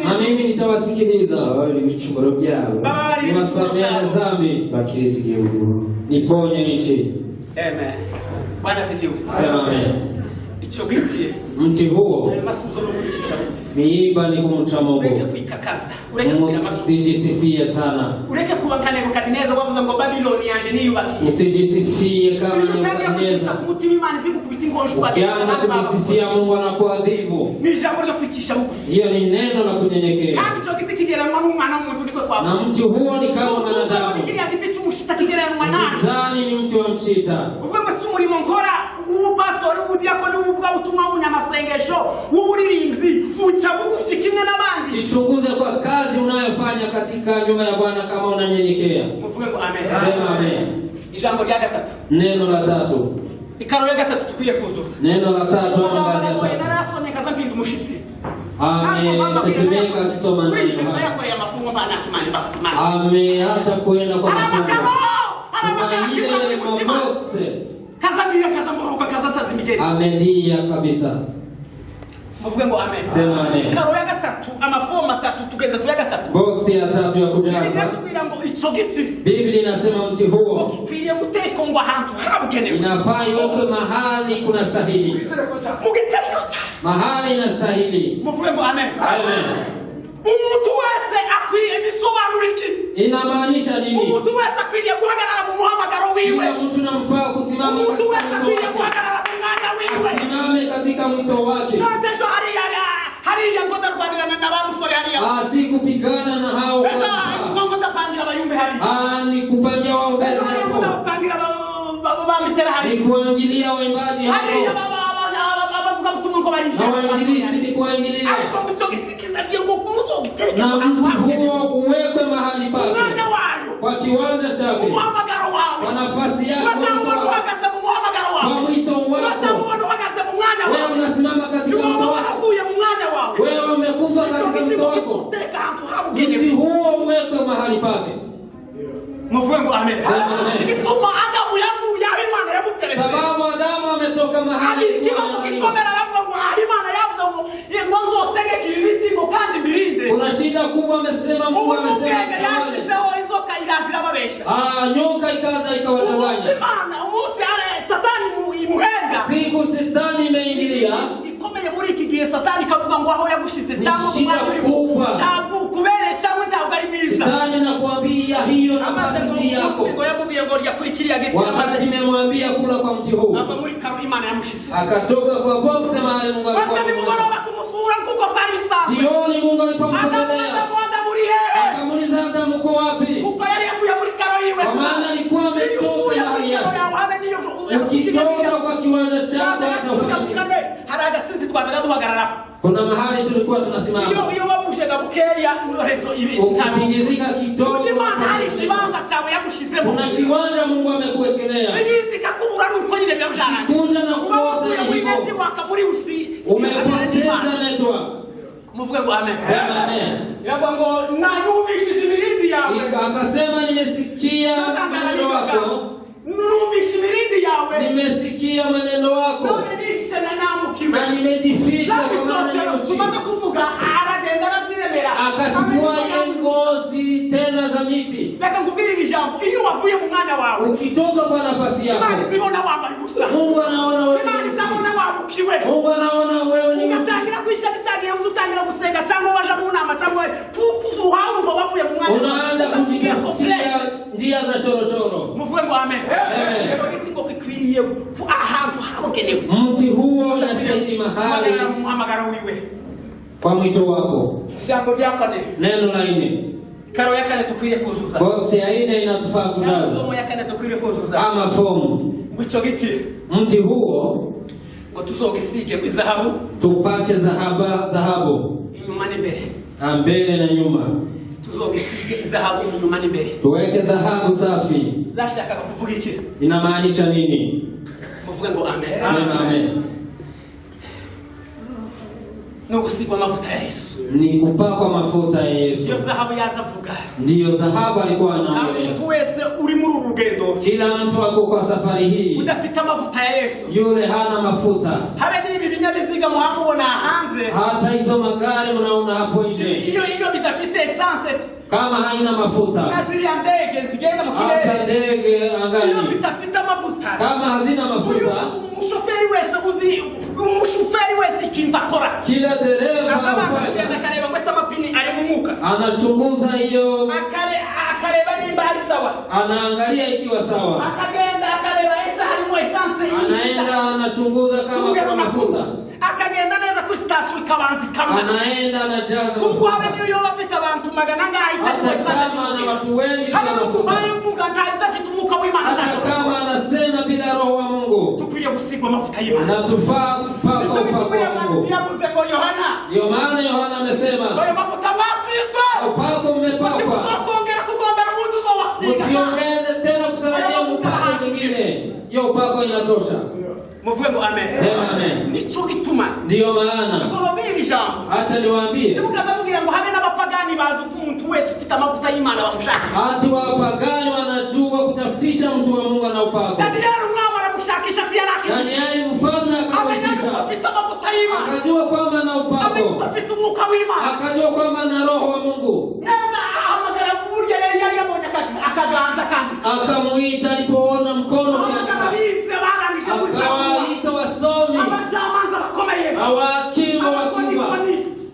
Speaker 2: Na mimi nitawasikiliza.
Speaker 3: Bari ibicumuro byabo.
Speaker 2: Niwasamehe dhambi.
Speaker 3: Bakiriza igihugu.
Speaker 2: Niponye nchi.
Speaker 4: Amen. Bwana sifiwe.
Speaker 2: Amen.
Speaker 4: Icho giti
Speaker 2: mti huo
Speaker 4: masuzo no kucisha bugufi.
Speaker 2: Miiba ni kumcha Mungu.
Speaker 4: Ureke kwikakaza. Ureke kugira
Speaker 2: masuzo sana.
Speaker 4: Ureke kuba Nebukadineza wavuze ngo Babiloni yanje niyubaki.
Speaker 2: Usijisifie kama Nebukadineza.
Speaker 4: Kumutima Imana zigukubita ingonjwa kwa
Speaker 2: Ukianza kujisifia Mungu anakuadhibu.
Speaker 4: Ni jambo la kucisha bugufi.
Speaker 2: Hiyo ni neno la kunyenyekea.
Speaker 4: Kandi icho giti kigeranwa n'umwana w'umuntu niko twavuze.
Speaker 2: Na mti huo ni kama mwanadamu.
Speaker 4: Ni kile giti cy'umushita kigeranwa nani?
Speaker 2: Zani ni mti wa mshita.
Speaker 4: Uvuga ngo si umurimo nkora pastor ubudiakoni uvuga ubutumwa umunyamasengesho w'uburirimbyi uca bugufi kimwe n'abandi.
Speaker 2: Jichunguze kwa kazi unayofanya katika nyumba ya Bwana kama unanyenyekea.
Speaker 4: Muvuge ngo amen.
Speaker 2: Sema amen.
Speaker 4: Ijambo rya gatatu.
Speaker 2: Neno la tatu.
Speaker 4: Ikaro ya gatatu tukwiye kuzuza.
Speaker 2: Neno la tatu ama ngazi ya tatu.
Speaker 4: Narasomye kaza mpinda umushitsi.
Speaker 2: Tetemeka akisoma neno. Hata kuenda kwa mafungo.
Speaker 4: Kazambira kazamboroka kazasaza imigeri.
Speaker 2: Amelia kabisa.
Speaker 4: Muvuge ngo amen.
Speaker 2: Sema amen.
Speaker 4: Karo ya gatatu amafomu atatu tugeze kuri ya gatatu.
Speaker 2: Box ya tatu ya kujaza.
Speaker 4: Biblia ngo ico giti.
Speaker 2: Biblia inasema mti huo
Speaker 4: ukikwiye gutekongwa ahantu habugenewe.
Speaker 2: Inafaa iwekwe mahali kuna stahili.
Speaker 4: Mugitereko cha.
Speaker 2: Mahali inastahili.
Speaker 4: Muvuge ngo amen.
Speaker 2: Amen.
Speaker 4: Umuntu wese akwiye bisobanura iki?
Speaker 2: Inamaanisha nini?
Speaker 4: Umuntu wese akwiye guhagarara mu muhamagaro wiwe.
Speaker 2: Kila mtu anamfaa kusimama katika mwito wake. Asimame katika mwito wake.
Speaker 4: Hariya ngoda rwanirana na bamusore hariya.
Speaker 2: Si kupigana na hao.
Speaker 4: Ngoda pangira abayumbe hariya.
Speaker 2: Ni kupangia waombezi hapo.
Speaker 4: Ngoda pangira baba mitera hariya.
Speaker 2: Ni kuangilia waimbaji hapo.
Speaker 4: Hariya baba bavuga butumwa ko bari.
Speaker 2: Hawaingilisi ni kuangilia.
Speaker 4: Ariko kuchokizikiza ngo kumuzo gitereke
Speaker 2: na mtu huo uwekwe mahali pake.
Speaker 4: Mwana wayo.
Speaker 2: Kwa kiwanja chake.
Speaker 4: Muhamagaro wawe.
Speaker 2: Kwa nafasi yako.
Speaker 4: Wasanga mu muhamagaro wawe.
Speaker 2: Kwa mwito wako.
Speaker 4: Wasanga mu mwana wawe.
Speaker 2: Wewe unasimama katika mwito wako. Wewe umekufa katika mwito wako. Mti huo uwekwe mahali pake.
Speaker 4: Muvuge ngo amen.
Speaker 2: Igituma
Speaker 4: Adamu yavuye aho Imana yamuteretse.
Speaker 2: Sababu Adamu ametoka mahali
Speaker 4: ikibazo gikomera aravuga ngo aho Imana yavuze ngo nzotegeka ibiti ngo kandi mbirinde.
Speaker 2: Kuna shida kubwa amesema Mungu amesema.
Speaker 4: Yashizeho izoka irazira babesha.
Speaker 2: Nyoka ikaza ikawadanganya.
Speaker 4: Umunsi Satani imuhenda.
Speaker 2: Siku Shetani imeingilia.
Speaker 4: Ikomeye muri iki gihe Satani kavuga ngo aho yagushize cyangwa ntabwo kubere cyangwa ntabwo ari mwiza.
Speaker 2: Shetani nakwambia hiyo nafasi yako.
Speaker 4: Ngo yamubwiye ngo yakurikiria geti.
Speaker 2: Wakati nimemwambia kula kwa mti huu.
Speaker 4: Ava muri karo Imana yamushize.
Speaker 2: Akatoka kwa box mahali Mungu alikuwa.
Speaker 4: Basi nimugoroba kumusura kuko vyari bisanzwe.
Speaker 2: Jioni Mungu alipomtembelea. Akamuuliza Adamu uko wapi?
Speaker 4: Kuko yari yavuye muri karo iwe.
Speaker 2: Kwa maana alikuwa ametoka mahali yake. Ukitoka kwa kiwanja chako
Speaker 4: atafika. Hari agasinzi twazaga duhagarara.
Speaker 2: Kuna mahali tulikuwa tunasimama.
Speaker 4: Iyo wamushega bukeya reso ibi.
Speaker 2: Ukitingizika kidogo.
Speaker 4: Imana hari kibanza cyawe yagushizemo.
Speaker 2: Kuna kiwanja Mungu amekuwekelea.
Speaker 4: Yizika kubura nuko nyine byabjana.
Speaker 2: Kunja na kukosa hivyo.
Speaker 4: Wakamuri usi.
Speaker 2: Umepoteza network.
Speaker 4: Muvuge ngo amen.
Speaker 2: Amen.
Speaker 4: Yaba ngo nanyumvishije imirindi yawe.
Speaker 2: Akasema nimesikia maneno yako.
Speaker 4: Numvishije imirindi yawe.
Speaker 2: Nimesikia maneno yako. Na nimejificha kwa maana
Speaker 4: tumaze kuvuga aragenda aravyiremera.
Speaker 2: Akachukua ngozi tena za miti.
Speaker 4: Reka ngubwire ijambo iyo wavuye mu mwanya wawe.
Speaker 2: Ukitoka kwa nafasi yako.
Speaker 4: Imana zibona wambaye ubusa.
Speaker 2: Mungu anaona wewe.
Speaker 4: Imana zibona wamukiwe.
Speaker 2: Mungu anaona wewe ni
Speaker 4: ugatangira kwishaka cyagiye uzutangira gusenga cyangwa waje mu nama cyangwa kuzuhauva wavuye mu mwanya.
Speaker 2: Unaanza kujitafutia njia za chorochoro.
Speaker 4: Muvuge ngo amen. Kitiko kikwiriye ahantu habugenewe.
Speaker 2: Mti huo unastahili mahali
Speaker 4: muhamagaro wiwe.
Speaker 2: Kwa mwito wako.
Speaker 4: Jambo rya kane.
Speaker 2: Neno la 4.
Speaker 4: Karo ya kane tukwiye kuzuza.
Speaker 2: Box ya 4 inatufaa kujaza.
Speaker 4: Somo ya kane tukwiye kuzuza.
Speaker 2: Ama fomu.
Speaker 4: Mwicho giti.
Speaker 2: Mti huo
Speaker 4: ngo tuzogisige ku zahabu,
Speaker 2: tupake dhahabu
Speaker 4: inyuma n'imbere,
Speaker 2: mbele na nyuma,
Speaker 4: tuzogisige zahabu inyuma n'imbere,
Speaker 2: tuweke dhahabu safi.
Speaker 4: zashaka kuvuga iki?
Speaker 2: Inamaanisha nini?
Speaker 4: Muvuge ngo amen.
Speaker 2: Sema amen.
Speaker 4: No gusigwa mafuta ya Yesu,
Speaker 2: Ni kupakwa mafuta ya Yesu.
Speaker 4: iyo zahabu yazavuga.
Speaker 2: Ndiyo dhahabu alikuwa anaongelea.
Speaker 4: Mtu wese uri muri uru rugendo,
Speaker 2: Kila mtu ako kwa safari hii,
Speaker 4: udafite amavuta ya Yesu,
Speaker 2: yule hana mafuta.
Speaker 4: habe n'ibi binyabiziga muhamubona hanze,
Speaker 2: Hata hizo magari mnaona hapo nje,
Speaker 4: iyo bidafite essence,
Speaker 2: kama haina mafuta,
Speaker 4: na ziriya ndege zigenda mu
Speaker 2: hata
Speaker 4: kirere,
Speaker 2: ndege
Speaker 4: iyo
Speaker 2: angani
Speaker 4: bidafite amavuta,
Speaker 2: kama hazina mafuta,
Speaker 4: umushoferi wese ikintu akora,
Speaker 2: kila dereva
Speaker 4: akareba ngo amapini ari mu mwuka,
Speaker 2: anachunguza hiyo,
Speaker 4: akareba nimba ari sawa,
Speaker 2: anaangalia ikiwa sawa,
Speaker 4: akagenda akareba ese harimo essence,
Speaker 2: anaenda anachunguza kama kuna mafuta,
Speaker 4: akagenda neza kuri station ikabanza ikamna,
Speaker 2: anaenda anajaza
Speaker 4: kuko
Speaker 2: mafuta.
Speaker 4: abe niyo bafite abantu magana ngahita
Speaker 2: Hata kama na watu wengi bila mafuta,
Speaker 4: ndafite umwuka w'Imana,
Speaker 2: hata kama anasema bila roho wa Mungu,
Speaker 4: tukwiriye gusigwa amavuta y'Imana,
Speaker 2: anatufaa kupaka upako wa Mungu.
Speaker 4: yavuze ngo Yohana,
Speaker 2: Ndio maana Yohana amesema,
Speaker 4: oyo mavuta wasizwe,
Speaker 2: upako mmepakwa,
Speaker 4: kongera kugombera ubundi uzowasiga,
Speaker 2: usiongeze tena kutarajia upako mwingine. Hiyo upako inatosha.
Speaker 4: muvuge ngo amen.
Speaker 2: Sema amen.
Speaker 4: Nico gituma,
Speaker 2: Ndio maana
Speaker 4: babwira ijambo,
Speaker 2: hata niwaambie,
Speaker 4: tukaza kugira ngo habe n'abapagani bazi ko umuntu wese ufite amavuta y'Imana bamushaka,
Speaker 2: hata wapagani wanajua kutafutisha mtu wa Mungu na upako.
Speaker 4: Danieli umwami aramushakisha ati yaraki,
Speaker 2: Danieli mfalme akamwitisha,
Speaker 4: afite amavuta y'Imana,
Speaker 2: akajua kwamba na upako,
Speaker 4: afite umwuka w'Imana,
Speaker 2: akajua kwamba na roho wa Mungu.
Speaker 4: neza ahamagara kuburya yari yabonye akaganza kandi
Speaker 2: Akamuita alipoona mkono ukiandika,
Speaker 4: bize barangije
Speaker 2: akawaita wasomi,
Speaker 4: abacamanza bakomeye,
Speaker 2: hawakimu wakubwa,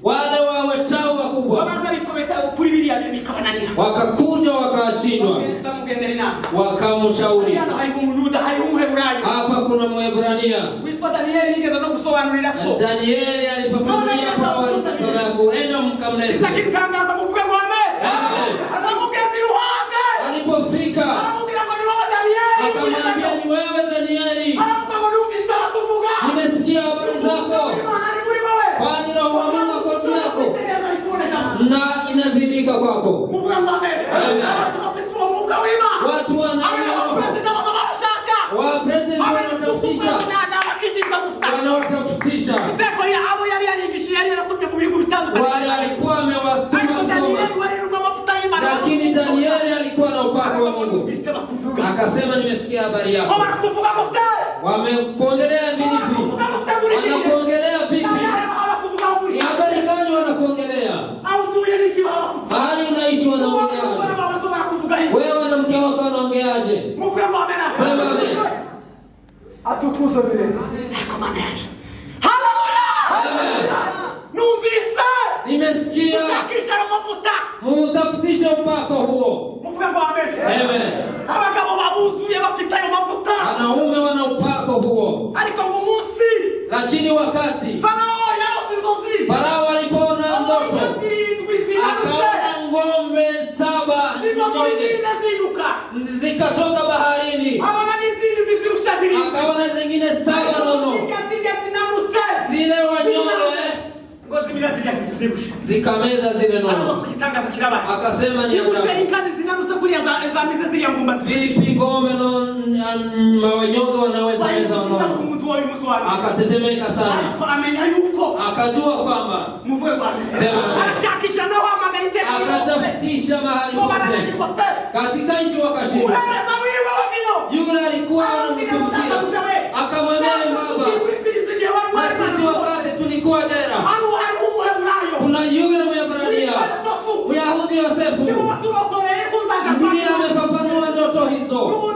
Speaker 2: wale wachawi wakubwa,
Speaker 4: baza bikobeta kuri biriya bikabananira,
Speaker 2: wakakuja wakashindwa,
Speaker 4: bamugendera inama,
Speaker 2: wakamshauri.
Speaker 4: hano hari umuyuda, hari umuheburayo,
Speaker 2: Hapa kuna Mwebrania
Speaker 4: witwa Danieli, yigeze no gusobanurira so
Speaker 2: Danieli alifafanulia Paulo kabla ya kuenda mkamleta.
Speaker 4: kizakitangaza muvuge ngo amen. Aramugeza iruhande,
Speaker 2: Alipofika
Speaker 4: aramubwira ngo ni wowe Danieli,
Speaker 2: akamwambia, ni wewe Danieli,
Speaker 4: aravuga ngo numvise arakuvuga,
Speaker 2: nimesikia habari zako,
Speaker 4: ari muri wowe,
Speaker 2: kwani roho wa Mungu ako juu yako
Speaker 4: neza ikuboneka,
Speaker 2: na inadhihirika kwako.
Speaker 4: muvuge ngo amen. Abafite uwo mwuka w'Imana,
Speaker 2: Watu wanaona
Speaker 4: abaperezida bazabashaka,
Speaker 2: wapresident wanatafutisha, wanawatafutisha
Speaker 4: iteko ya abo yari yarigishije, yari yaratumye mu bihugu bitandukanye,
Speaker 2: wale alikuwa amewatuma
Speaker 4: ariko
Speaker 2: kusoma,
Speaker 4: Danieli wari rumwe amavuta y'Imana,
Speaker 2: lakini Danieli alikuwa na upako wa Mungu.
Speaker 4: numvise bakuvuga,
Speaker 2: Akasema, nimesikia habari
Speaker 4: ko
Speaker 2: yako.
Speaker 4: barakuvuga gute,
Speaker 2: Wamekuongelea vipi? Wanakuongelea vipi?
Speaker 4: barakuvuga muri
Speaker 2: Ni habari gani wanakuongelea?
Speaker 4: au tuye nikiwa
Speaker 2: Hali unaishi wanaongeaje?
Speaker 4: barakuvuga hivi,
Speaker 2: Wewe na mke wako wanaongeaje?
Speaker 4: muvuge ngo amen.
Speaker 2: Sema amen.
Speaker 4: Atukuze vile. Haleluya!
Speaker 2: Amen.
Speaker 4: Numvise.
Speaker 2: Nimesikia.
Speaker 4: Shakisha amavuta.
Speaker 2: Mutafutishe upako huo.
Speaker 4: Muvuge ngo amen.
Speaker 2: Amen.
Speaker 4: Abagabo babuzuye bafite ayo mavuta.
Speaker 2: Wanaume wana upako huo.
Speaker 4: Ariko mu munsi,
Speaker 2: Lakini wakati
Speaker 4: Farao yarose inzozi,
Speaker 2: Farao alipoona ndoto, akaona ng'ombe 7 zikatoka baharini, akaona zingine 7 nono, zile wanyonge zikameza zile nono. Akasema, ni vipi ng'ombe wanyonge wanaweza meza nono? Akatetemeka sana, akajua kwamba akatafutisha mahali pote katika nchi, wakashinda. Yule alikuwa anamtumikia akamwambia, baba, na sisi wakati tulikuwa jela, kuna yule Mwebrania Myahudi Yosefu ndiye amefafanua ndoto hizo.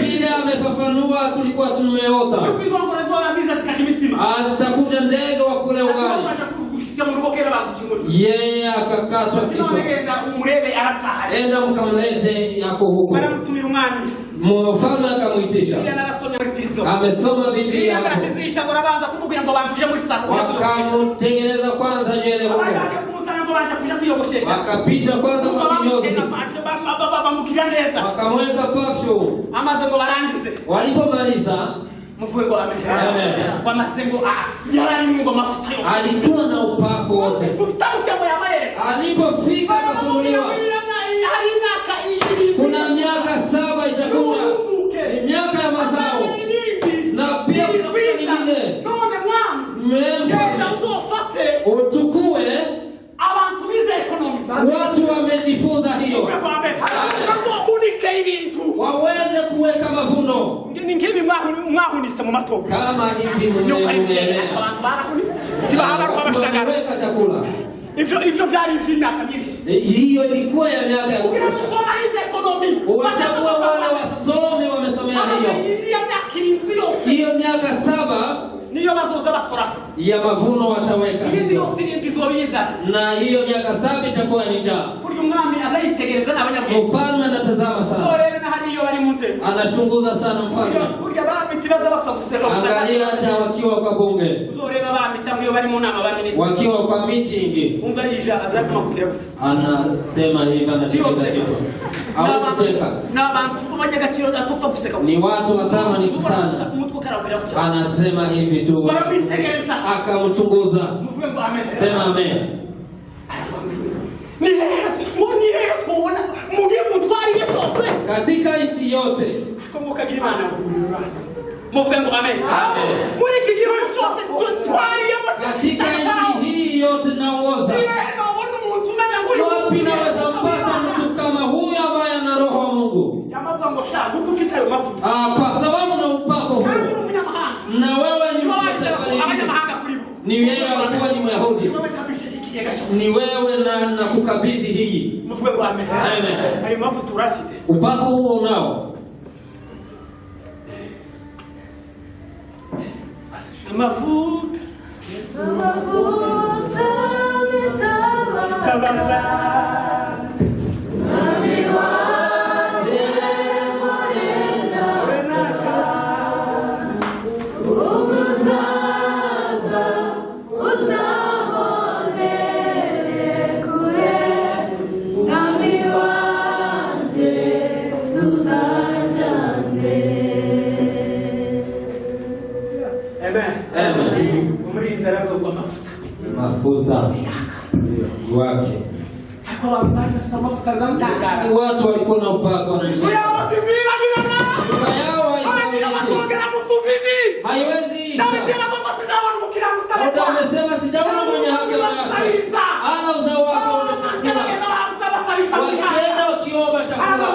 Speaker 2: Vile amefafanua tulikuwa tumeota, zitakuja ndege wa kule ugali. Yeye akakatwa kichwa. Enda mkamlete yako huko. Mfalme akamuitisha. Amesoma Biblia yako. Wakamutengeneza kwanza nywele huko.
Speaker 4: kwiyogoshesha
Speaker 2: wakapita kwanza kwa kinyozi
Speaker 4: bamukira neza
Speaker 2: wakamweka perfume
Speaker 4: amaze ngo barangize
Speaker 2: walipomaliza
Speaker 4: muvuge ngo amen bamaze ngo yarari ngo mafuta yose
Speaker 2: alikuwa na upako wote alipofika akafunuliwa kuna miaka 7 itakuwa ni miaka ya mazao na pia kuna nyingine uchukue
Speaker 4: abantu bize ekonomi
Speaker 2: watu wamejifunza hiyo waweze kuweka mavuno
Speaker 4: ni ngibi mwahunise mu matoka
Speaker 2: kama hivi mnaendelea
Speaker 4: abantu barahunise tibahaba kwa bashagara
Speaker 2: kuweka chakula
Speaker 4: hivyo byari vy'imyaka myinshi
Speaker 2: hiyo ilikuwa ya miaka ya kutosha watakuwa wale wasome wamesomea hiyo miaka 7
Speaker 4: niyo bazoza bakora
Speaker 2: ya mavuno wataweka
Speaker 4: hizo siringizo biza
Speaker 2: na hiyo miaka 7 itakuwa ni njaa
Speaker 4: kuryo mwami azayitegereza n'abanyabwenge
Speaker 2: mfalme anatazama sana
Speaker 4: sorere na hariyo bari munte
Speaker 2: anachunguza sana mfalme
Speaker 4: kurya bami tibaza bapfa guseka
Speaker 2: angalia hata wakiwa kwa bunge
Speaker 4: uzoreba bami cyangwa iyo bari mu nama ba minister
Speaker 2: wakiwa kwa meeting
Speaker 4: umva ija azakuma kukira
Speaker 2: anasema hivi anatikisa kitu hawezi
Speaker 4: na abantu b'abanyagaciro atopfa guseka
Speaker 2: ni watu wa thamani sana anasema hivi tu akamchunguza sema amen katika nchi yote katika nchi hii yote naoza wapi naweza mpata mtu kama huyu ambaye ana roho wa Mungu kwa sababu na upako huo na wewe ni ni wewe alikuwa ni Myahudi ni wewe na kukabidhi hii amen upako huo unao
Speaker 4: mafuta
Speaker 2: mafuta wake watu walikuwa na upako haiwezi isha amesema sijaona mwenye haki ana uzao wake wakienda wakiomba chakula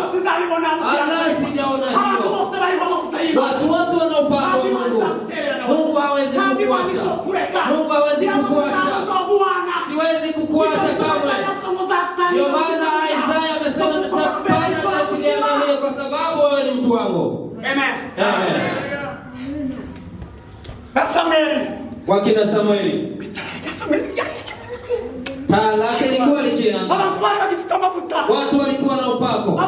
Speaker 2: ala sijaona hiyo watu wana upako wa Mungu Mungu hawezi kukuacha Mungu hawezi kukuacha siwezi kukuacha kamwe ndio maana Isaya amesema nitapanda katika yale kwa sababu wewe ni mtu wangu amen
Speaker 4: Samueli
Speaker 2: wakina Samueli taa lake lilikuwa likianza watu walikuwa na upako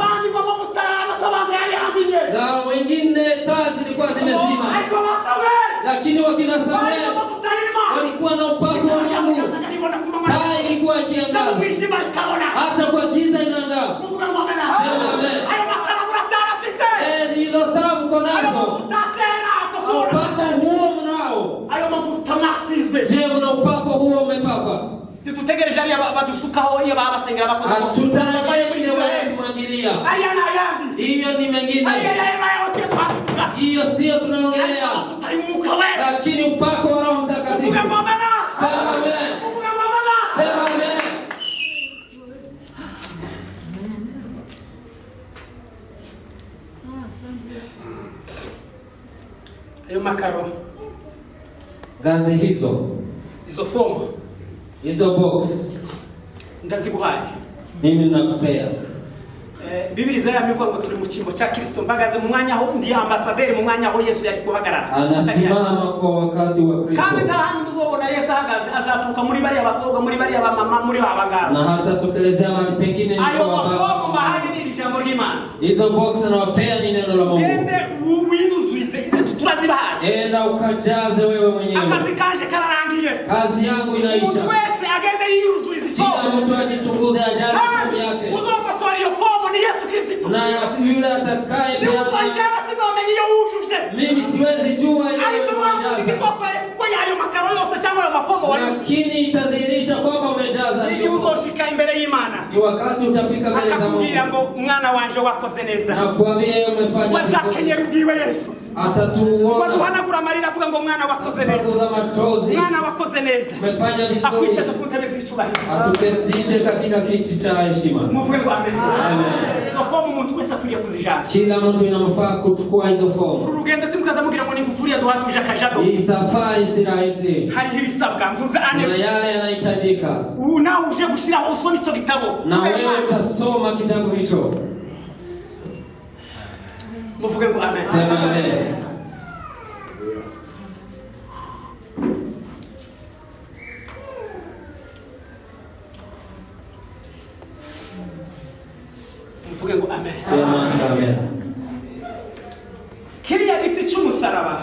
Speaker 2: na wengine taa zilikuwa zimezima lakini wakina Samueli walikuwa na upako wa Mungu taa ilikuwa ikiangaza hata kwa giza inaangaa sema amen hizo taa mko nazo upako huo mnao je mna upako huo umepakwa
Speaker 4: tutegereje ari abadusukaho iyo babasengera bakoze
Speaker 2: tutarajia ile wanatumwagilia hiyo ni mengine hiyo sio tunaongelea lakini upako wa Roho Mtakatifu sema amen sema amen
Speaker 4: ayo makaro
Speaker 2: gazi hizo
Speaker 4: fomu
Speaker 2: hizo box
Speaker 4: ndaziguhaye
Speaker 2: mimi nakupea
Speaker 4: Biblia Isaya amevuga ngo turi mu kimbo cya Kristo mbagaze mu mwanya aho ndi ambasaderi mu mwanya aho Yesu yari guhagarara
Speaker 2: anasimama kwa wakati wa Kristo
Speaker 4: kandi ntahantu muzobona Yesu ahagaze azatuka muri bari abakobwa muri bari abamama muri babagabo
Speaker 2: na hata tukelezea mahali pengine ni
Speaker 4: ayo mafomu mahali ni jambo l'Imana
Speaker 2: hizo box anawapea ni neno la Mungu
Speaker 4: ende wiruzuize turazibahaje
Speaker 2: enda ukajaze wewe mwenyewe
Speaker 4: akazi kanje kararangiye
Speaker 2: kazi yangu inaisha
Speaker 4: mtu wese agende yiruzuize
Speaker 2: kila mtu ajichunguze mtukuze ajaze fomu yake.
Speaker 4: Uzokosora iyo fomu ni Yesu Kristo.
Speaker 2: Na yule atakaye pia mimi siwezi jua lakini itadhihirisha kwamba umejaza. Ni wakati utafika mbele za Mungu na kuambia umefanya
Speaker 4: Yesu
Speaker 2: atatuona
Speaker 4: waduhanagura amarira avuga ngo mwana wakoze neza, mwana wakoze neza,
Speaker 2: umefanya vizuri,
Speaker 4: akwishaza ku ntebe z'icyubahiro,
Speaker 2: atuketishe katika kiti cha heshima.
Speaker 4: Muvuge ngo amen. Izo fomu umuntu wese akwiye kuzijana,
Speaker 2: kila mtu inamfaa kuchukua hizo fomu.
Speaker 4: Urugendo timukazamubwira ngo nikukuriya duhatuje akajado.
Speaker 2: Hii safari si rahisi,
Speaker 4: hari ibisabwa mvuze ane,
Speaker 2: na yale yanahitajika.
Speaker 4: Na uje gushiraho usoma icyo gitabo,
Speaker 2: na wewe utasoma kitabu hicho.
Speaker 4: Muvuge ngo amen.
Speaker 2: Sema amen.
Speaker 4: Muvuge ngo amen.
Speaker 2: Sema amen.
Speaker 4: Kiriya giti cy'umusaraba,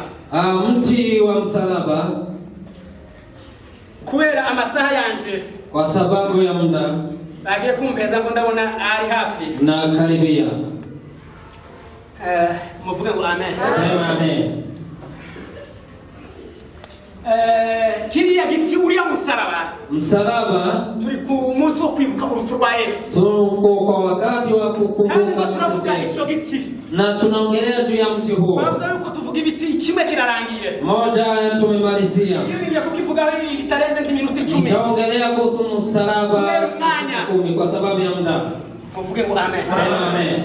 Speaker 2: mti wa msalaba,
Speaker 4: kubera amasaha yanje,
Speaker 2: kwa sababu ya muda,
Speaker 4: bagiye kumpeza ngo ndabona ari hafi
Speaker 2: na karibia.
Speaker 4: Muvuge ngo amen.
Speaker 2: Sema amen.
Speaker 4: Kiriya giti uriya musaraba,
Speaker 2: msalaba,
Speaker 4: turi ku munsi wo kwibuka urupfu rwa Yesu,
Speaker 2: tuko kwa wakati wa kukumbuka
Speaker 4: turavuga icyo giti,
Speaker 2: na tunaongelea juu ya mti huo.
Speaker 4: Bavuga yuko tuvuga ibiti kimwe kirarangiye,
Speaker 2: moja tumemalizia,
Speaker 4: ngiye kukivuga bitarenze nk'iminota 10.
Speaker 2: Nitaongelea kuhusu msalaba 10 kwa sababu ya muda.
Speaker 4: Muvuge ngo amen.
Speaker 2: Sema amen.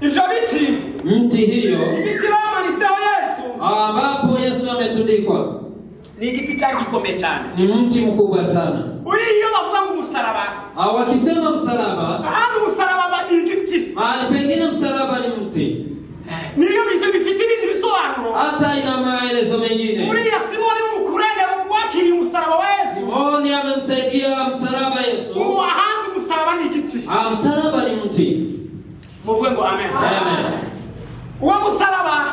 Speaker 4: Ibyo biti,
Speaker 2: mti hiyo,
Speaker 4: igiti bamanitseho Yesu,
Speaker 2: ambapo Yesu ametundikwa,
Speaker 4: ni igiti cyagikomeye cyane,
Speaker 2: ni mti mkubwa sana.
Speaker 4: Uriyo bavuga ngo umusaraba,
Speaker 2: wakisema msalaba,
Speaker 4: ahandi umusaraba ni igiti,
Speaker 2: mahali pengine msalaba ni mti,
Speaker 4: niyo bifite ibindi bisobanuro,
Speaker 2: hata ina maelezo mengine.
Speaker 4: Uriya Simoni w'umukurene wakiriye umusaraba wa Yesu,
Speaker 2: Simoni amemsaidia msalaba Yesu,
Speaker 4: ahandi umusaraba ni igiti,
Speaker 2: msalaba ni mti.
Speaker 4: Muvuge ngo amen.
Speaker 2: Amen.
Speaker 4: Uwo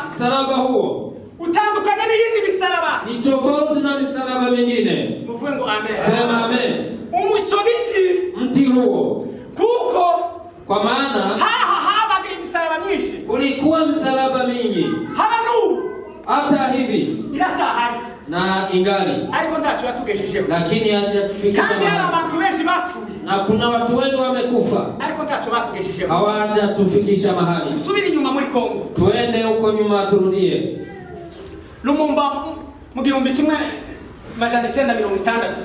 Speaker 4: msalaba
Speaker 2: huo
Speaker 4: utandukanye n'iyindi misaraba,
Speaker 2: ni tofauti na misalaba mingine.
Speaker 4: Muvuge ngo amen.
Speaker 2: Sema amen.
Speaker 4: Umucyo biti,
Speaker 2: mti huo,
Speaker 4: kuko
Speaker 2: kwa maana
Speaker 4: habaga imisalaba myinshi,
Speaker 2: ulikuwa misalaba mingi,
Speaker 4: haba n'ubu
Speaker 2: hata hivi
Speaker 4: iracyahari
Speaker 2: na ingali,
Speaker 4: ariko ntacyo yatugejejeho,
Speaker 2: lakini hajatufikisha
Speaker 4: kandi hari abantu benshi bapfuye,
Speaker 2: na kuna watu wengi wamekufa,
Speaker 4: ariko ntacyo batugejejeho,
Speaker 2: hawajatufikisha mahali.
Speaker 4: Tusubire inyuma muri Kongo,
Speaker 2: tuende huko nyuma, turudie
Speaker 4: Lumumba mu 1960.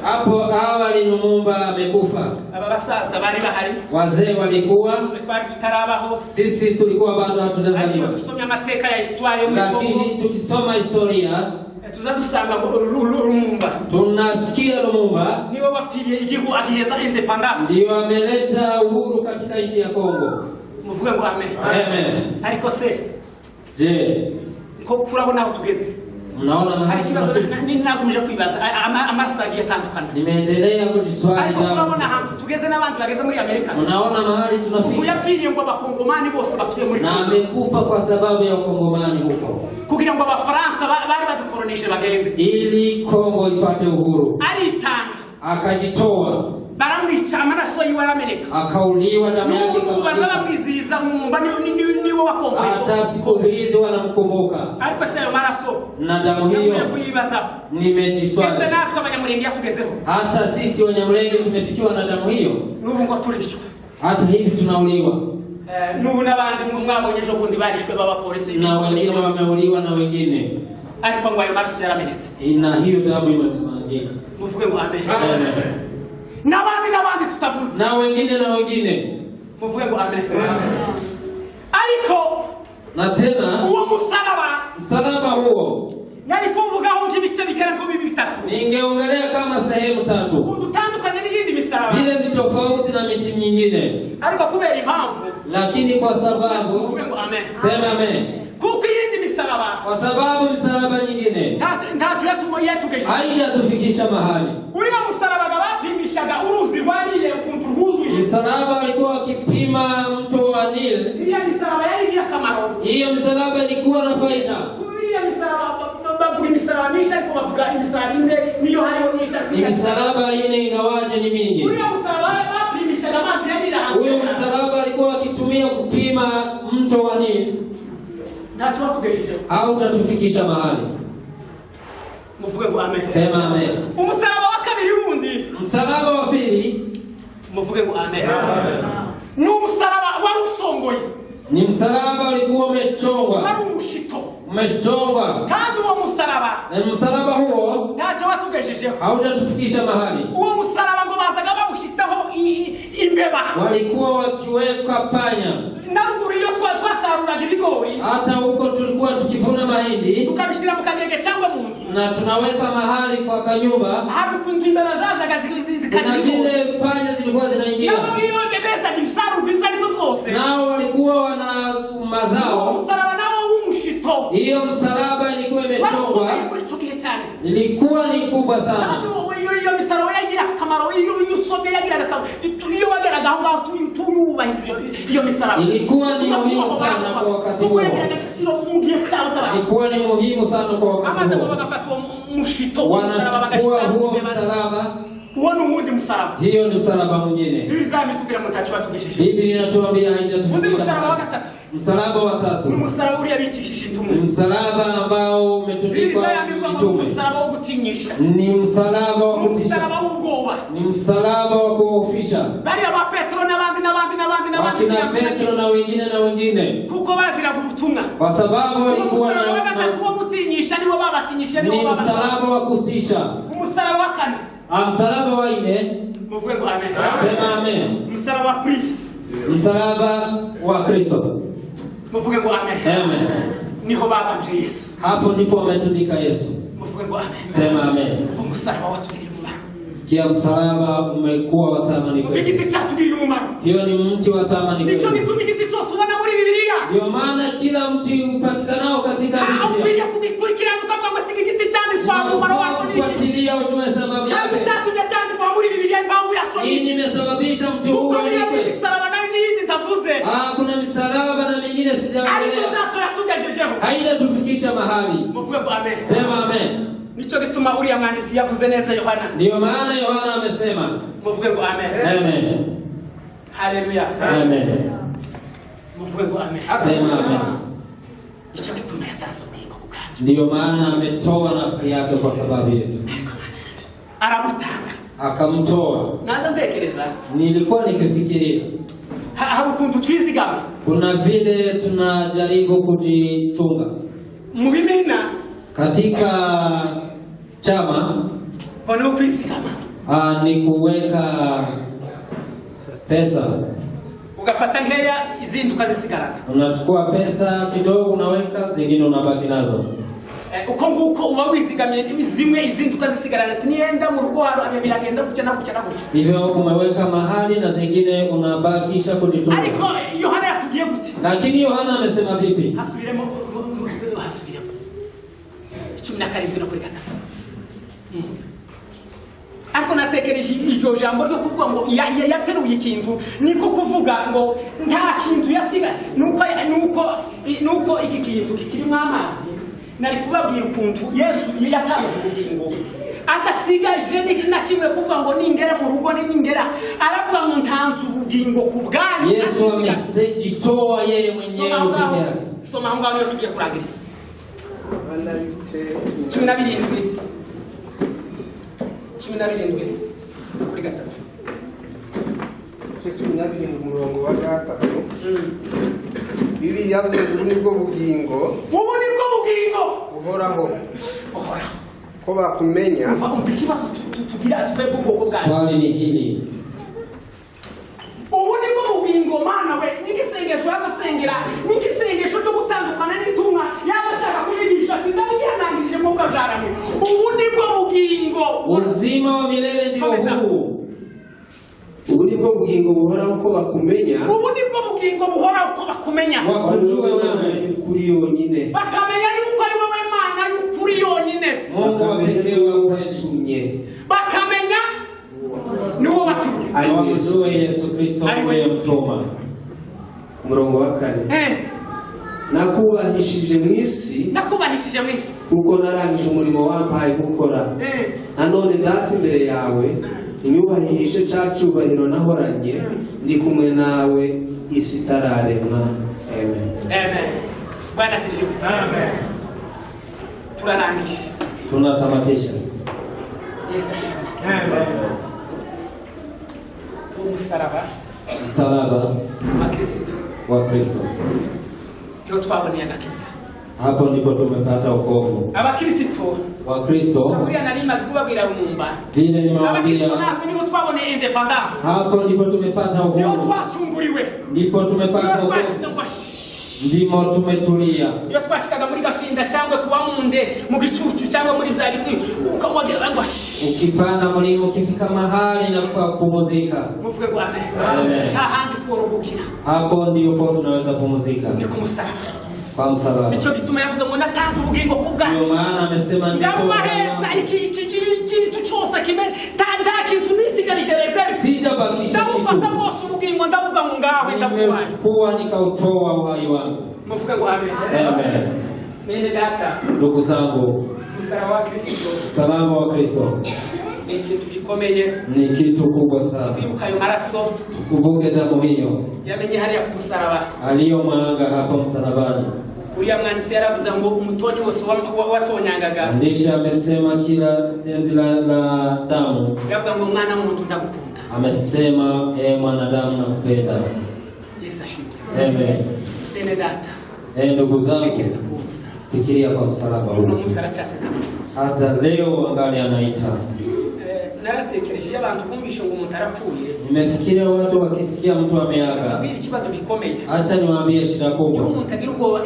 Speaker 2: Hapo awali Lumumba amekufa,
Speaker 4: aba basaza bari bahari,
Speaker 2: wazee walikuwa,
Speaker 4: twari tutarabaho,
Speaker 2: sisi tulikuwa bado hatujazaliwa.
Speaker 4: Tusomye amateka ya historia
Speaker 2: muri Kongo, lakini tukisoma historia
Speaker 4: tuzadusanga Lumumba,
Speaker 2: tunasikia Lumumba
Speaker 4: niwe wapfiriye igihugu agiheza independence,
Speaker 2: ndio ameleta uhuru katika nchi ya Kongo.
Speaker 4: Muvuge ngo amen.
Speaker 2: Amen.
Speaker 4: Ariko se,
Speaker 2: je,
Speaker 4: ko kurabona aho tugeze?
Speaker 2: Mnaona mahali
Speaker 4: kibazo ninagumisha kwibaza amaraso agiye atandukana.
Speaker 2: Nimeendelea kujiswali,
Speaker 4: ariko kurabona ahantu tugeze n'abandi bageze muri Amerika.
Speaker 2: Mnaona mahali tunafika.
Speaker 4: Kuyapfiriye ngo abakongomani bose batuye muri
Speaker 2: Kongo, na amekufa kwa sababu ya ukongomani huko,
Speaker 4: kugira ngo abafaransa bari badukoronishe bagende,
Speaker 2: ili Kongo ipate uhuru.
Speaker 4: Aritanga,
Speaker 2: akajitoa,
Speaker 4: baramwica, amaraso yiwe arameneka,
Speaker 2: akauliwa, damu yake
Speaker 4: bazabamwizihiza Lumumba niwe wa Kongo.
Speaker 2: Hata siku hizi wanamkumbuka,
Speaker 4: ariko se amaraso
Speaker 2: na damu hiyo nimejiswali,
Speaker 4: ese natwe abanyamurenge yatugezeho,
Speaker 2: hata sisi Wanyamulenge tumefikiwa na damu hiyo,
Speaker 4: n'ubu ngo turishwe,
Speaker 2: hata hivi tunauliwa.
Speaker 4: N'ubu n'abandi mwabonye ejo bundi barishwe b'abapolisi,
Speaker 2: na wengine wameuliwa na wengine,
Speaker 4: ariko ngo ayo maraso yaramenetse,
Speaker 2: na hiyo damu imemwagika.
Speaker 4: Muvuge ngo amen. N'abandi tutavuze,
Speaker 2: na wengine
Speaker 4: muvuge ngo amen. Ariko
Speaker 2: na tena
Speaker 4: uwo msalaba
Speaker 2: huo
Speaker 4: nari kuvugaho ibice bigera ku 3,
Speaker 2: ningeongelea kama sehemu 3,
Speaker 4: kutandukanye n'iyindi misaraba,
Speaker 2: vile ni tofauti na miti nyingine,
Speaker 4: ariko kubera impamvu,
Speaker 2: lakini kwa sababu,
Speaker 4: muvuge ngo amen.
Speaker 2: Sema amen.
Speaker 4: Kuko iyindi misaraba,
Speaker 2: kwa sababu misalaba nyingine
Speaker 4: ntacyo yatugejeje,
Speaker 2: haijatufikisha mahali.
Speaker 4: Uriya msalaba bapimishaga uruzi rwariye ukuntu rwuzuye,
Speaker 2: msalaba alikuwa wakipima mto wa Nile.
Speaker 4: Iriya misalaba yari akamaro,
Speaker 2: hiyo misalaba ilikuwa na faida.
Speaker 4: Uriya misalaba bavuga imisalaba myinshi, ariko bavuga imisalaba ine niyo hariho myinshi,
Speaker 2: misalaba ine ingawaje ni mingi.
Speaker 4: Uriya msalaba watugejeje
Speaker 2: au utatufikisha mahali.
Speaker 4: muvuge ngo amen.
Speaker 2: Sema amen.
Speaker 4: Umusaraba wa kabiri wundi,
Speaker 2: Msalaba wa pili,
Speaker 4: muvuge ngo amen. Ni umusaraba wari usongoye,
Speaker 2: ni msalaba ulikuwa umechongwa,
Speaker 4: wari umushito,
Speaker 2: umechongwa.
Speaker 4: kandi uwo musaraba,
Speaker 2: Na msalaba huo
Speaker 4: ntacyo watugejejeho.
Speaker 2: hautatufikisha mahali.
Speaker 4: Uwo musaraba ngo bazaga bawushitaho imbeba,
Speaker 2: Walikuwa wakiweka panya.
Speaker 4: na ruguru iyo twasaruraga ibigori,
Speaker 2: Hata huko tulikuwa tukivuna mahindi
Speaker 4: tukabishyira mu kagege cyangwa mu nzu,
Speaker 2: na tunaweka mahali kwa kanyumba,
Speaker 4: hari ukuntu imbeba zazaga zikarya
Speaker 2: na
Speaker 4: ibigori,
Speaker 2: vile panya zilikuwa zinaingia,
Speaker 4: nabo iyo bezaga ibisarurwa ibyo ari byo byose.
Speaker 2: nao walikuwa wana
Speaker 4: Uwo
Speaker 2: mazao.
Speaker 4: musaraba nawo w'umushito,
Speaker 2: Hiyo msalaba ilikuwa imechongwa,
Speaker 4: wari muri icyo gihe cyane.
Speaker 2: ilikuwa ni kubwa sana.
Speaker 4: Kandi iyo misaraba yagira akamaro, iyo usomye yagira akamaro, iyo wageraga aho ngaho tuyubahiriza iyo misaraba,
Speaker 2: Ilikuwa ni muhimu sana kwa wakati huo. Ilikuwa ni muhimu sana kwa wakati
Speaker 4: amaze
Speaker 2: huo.
Speaker 4: bagafata uwo mushito
Speaker 2: Wanachukua huo msalaba.
Speaker 4: uwo ni uwundi musaraba.
Speaker 2: Hiyo ni msalaba mwingine.
Speaker 4: Ibizami tubwira ngo ntacyo batugejeje.
Speaker 2: Biblia inatuambia
Speaker 4: Undi
Speaker 2: haijatufikisha
Speaker 4: musaraba wa
Speaker 2: mahali.
Speaker 4: gatatu,
Speaker 2: Msalaba wa
Speaker 4: ni
Speaker 2: tatu,
Speaker 4: umusaraba uriya bicishije
Speaker 2: ni
Speaker 4: intumwa.
Speaker 2: msalaba ambao umetundikwa
Speaker 4: Ibizami bivuga ngo
Speaker 2: mitume.
Speaker 4: umusaraba wo gutinyisha,
Speaker 2: Ni msalaba wa kutisha,
Speaker 4: umusaraba w'ubwoba.
Speaker 2: ni msalaba wa kuofisha.
Speaker 4: Bariya ba Petero n'abandi
Speaker 2: Wakina Petro na wengine,
Speaker 4: kuko baziraga ubutumwa.
Speaker 2: kwa sababu walikuwa
Speaker 4: Umusaraba wa gatatu wo gutinyisha niwo babatinyisha, niwo
Speaker 2: ni msalaba wa kutisha.
Speaker 4: umusaraba wa kane,
Speaker 2: Msalaba wa nne,
Speaker 4: muvuge ngo amen.
Speaker 2: sema amen.
Speaker 4: Umusaraba wa Kristo,
Speaker 2: Msalaba wa Kristo,
Speaker 4: muvuge ngo amen.
Speaker 2: amen.
Speaker 4: Niho babanje Yesu,
Speaker 2: Hapo ndipo ametundika Yesu,
Speaker 4: muvuge ngo amen.
Speaker 2: sema amen.
Speaker 4: Uvu umusaraba watugiriye umumaro,
Speaker 2: Sikia, msalaba umekuwa wa thamani
Speaker 4: uvu
Speaker 2: kwetu.
Speaker 4: igiti cyatugiriye umumaro.
Speaker 2: Hiyo ni mti wa thamani
Speaker 4: Nicyo
Speaker 2: kwetu.
Speaker 4: gituma igiti cyose ubona muri Bibiliya
Speaker 2: Ndio maana kila mti upatikanao katika Biblia
Speaker 4: ukwiriye kugikurikirana ukavuga ngo si igiti cyanditswe umumaro wacu ni iki.
Speaker 2: kufuatilia ujue sababu
Speaker 4: Cyangwa
Speaker 2: yake.
Speaker 4: cyatumye cyandikwa muri Bibiliya impamvu yacu ni
Speaker 2: Hii
Speaker 4: iki.
Speaker 2: nimesababisha mti huu
Speaker 4: Kuko biriya
Speaker 2: uandikwe.
Speaker 4: misaraba nayo n'iyindi ntavuze,
Speaker 2: Kuna misalaba na mingine
Speaker 4: ariko
Speaker 2: sijaongelea.
Speaker 4: ntacyo yatugejejeho.
Speaker 2: Haijatufikisha mahali.
Speaker 4: Muvuge ngo amen.
Speaker 2: Sema amen.
Speaker 4: Nicyo gituma uriya mwanditsi yavuze neza Yohana.
Speaker 2: Ndio maana Yohana amesema.
Speaker 4: Muvuge ngo amen.
Speaker 2: Amen.
Speaker 4: Haleluya.
Speaker 2: Amen.
Speaker 4: Muvuge ngo amen.
Speaker 2: Sema amen.
Speaker 4: Nicyo gituma yatanze ubugingo ku bwacu,
Speaker 2: Ndio maana ametoa nafsi yake kwa sababu yetu.
Speaker 4: aramutanga.
Speaker 2: Akamtoa.
Speaker 4: Naza ntekereza
Speaker 2: Nilikuwa nikifikiria
Speaker 4: hari ukuntu twizigama
Speaker 2: kuna vile tunajaribu kujichunga
Speaker 4: mu bimina
Speaker 2: katika chama,
Speaker 4: bano kwizigama,
Speaker 2: ni kuweka pesa.
Speaker 4: ugafata nkeya izindi ukazisigarana.
Speaker 2: Unachukua pesa kidogo unaweka, zingine unabaki nazo.
Speaker 4: Uko nguko uba wizigamye zimwe izindi ukazisigarana. Nienda mu rugo haro biragenda gutya na gutya na gutya.
Speaker 2: Hivyo umeweka mahali na zingine unabakisha kujitunza.
Speaker 4: Ariko Yohana yatugiye gute?
Speaker 2: Lakini Yohana amesema vipi?
Speaker 4: Hasubiremo 17 no kuri gatatu. Ariko natekereje iryo jambo ryo kuvuga ngo yateruye ikintu, niko kuvuga ngo nta kintu yasiga, nuko iki kintu kikirimo amazi. Nari kubabwira ukuntu Yesu yatanze ubugingo adasigaje na kimwe kuvuga ngo ningera mu rugo ningera, aravuga ngo ntanze ubugingo ku bwanyu.
Speaker 2: Yesu amejitoa yeye mwenyewe peke yake.
Speaker 4: Soma aho ngaho tugiye kurangiriza 17 kuri gatatu.
Speaker 3: 17 umurongo wa gatatu. Bibiliya yavuze ngo nibwo bugingo,
Speaker 4: ubu nibwo bugingo
Speaker 3: uhoraho ko bakumenya.
Speaker 4: umva ikibazo tugira twebwe ubwoko bwacu.
Speaker 2: Swali ni hili.
Speaker 4: Ubu nibwo bugingo mana we, n'igisengesho yazasengera, n'igisengesho cyo gutandukana n'itumwa yazashaka kubigisha ati ndabiyanangirije mu kajarame. Ubu nibwo bugingo,
Speaker 2: Uzima wa milele ndio huu.
Speaker 3: Ubu nibwo bugingo buhoraho ko bakumenya.
Speaker 4: ubu nibwo bugingo buhoraho ko bakumenya,
Speaker 2: Wakujue wewe.
Speaker 3: Kuri yonyine.
Speaker 4: bakamenya yuko ari wowe Mana y'ukuri yonyine,
Speaker 2: Mungu wa pekee wa kweli.
Speaker 4: bakamenya ni wowe watumye.
Speaker 2: Wamjue Yesu Kristo aliyemtuma.
Speaker 3: Umurongo wa 4. Nakubahishije mu isi,
Speaker 4: nakubahishije mu isi
Speaker 3: kuko narangije umurimo wampaye gukora. Nanone data imbere yawe inyubahishe cya cyubahiro nahoranye ndi kumwe nawe isi itararemwa. Amen.
Speaker 4: Amen. Bwana sifiwe. Amen. Tunarangisha.
Speaker 2: Tunatamatisha.
Speaker 4: Yesu asifiwe. Amen. Msalaba wa Kristo. Ndio twabonye agakiza.
Speaker 2: Hapo ndipo tumepata wokovu.
Speaker 4: Abakristo
Speaker 2: wa Kristo.
Speaker 4: Kuria nari maze kubabwira Rumumba.
Speaker 2: Vile nimewambia.
Speaker 4: Abakristo natwe niho twabone independence.
Speaker 2: Hapo ndipo tumepata wokovu.
Speaker 4: Ndio twashunguriwe.
Speaker 2: Ndipo tumepata wokovu. Ndimo tumetulia.
Speaker 4: Ndio twashikaga muri gafinda cyangwa kuba munde mu gicucu cyangwa muri vya biti ukawagera ngo
Speaker 2: ukipana mulimo ukifika mahali na kupumzika.
Speaker 4: Muvuge ngo amen. Amen. Hahandi tworohukira.
Speaker 2: Hapo ndipo tunaweza kupumzika.
Speaker 4: Ni kumusaraba.
Speaker 2: Kwa msalaba.
Speaker 4: Nicho gituma yavuze ngo natazi ubugingo kubwa.
Speaker 2: Ndio maana amesema
Speaker 4: ndipo. Ndabaheza iki cyose kime tanda kintu nisigarije
Speaker 2: sijabakisha kitu.
Speaker 4: Ndabufata bose ubugingo ndavuga ngo ngawe ndabuwa.
Speaker 2: Nimechukua nikautoa uhai wangu.
Speaker 4: Muvuge ngo amen.
Speaker 2: Amen.
Speaker 4: Mene data.
Speaker 2: Ndugu zangu.
Speaker 4: Msalaba wa Kristo.
Speaker 2: Msalaba wa Kristo.
Speaker 4: Ni kitu gikomeye.
Speaker 2: Ni kitu kubwa sana.
Speaker 4: Kwibuka ayo maraso.
Speaker 2: Tukumbuke damu hiyo.
Speaker 4: Yamenye hariya ku musaraba.
Speaker 2: Aliyomwanga hapo msalabani.
Speaker 4: Uriya mwandisi yaravuze ngo umutoni wose watonyangaga.
Speaker 2: Ndishi amesema kila tenzi la damu.
Speaker 4: Yavuga ngo mwana w'umuntu ndagukunda.
Speaker 2: Amesema mwanadamu nakupenda.
Speaker 4: Yesu ashimwe.
Speaker 2: Amen.
Speaker 4: Bene data.
Speaker 2: Ndugu zangu, fikiria kwa msalaba huu. Hata leo angali anaita.
Speaker 4: Naratekereje abantu kumvisha ngo umuntu arapfuye.
Speaker 2: Nimefikiria watu wakisikia mtu ameaga.
Speaker 4: Biri kibazo gikomeye.
Speaker 2: Acha niwaambie shida kubwa.
Speaker 4: Umuntu agira ubwo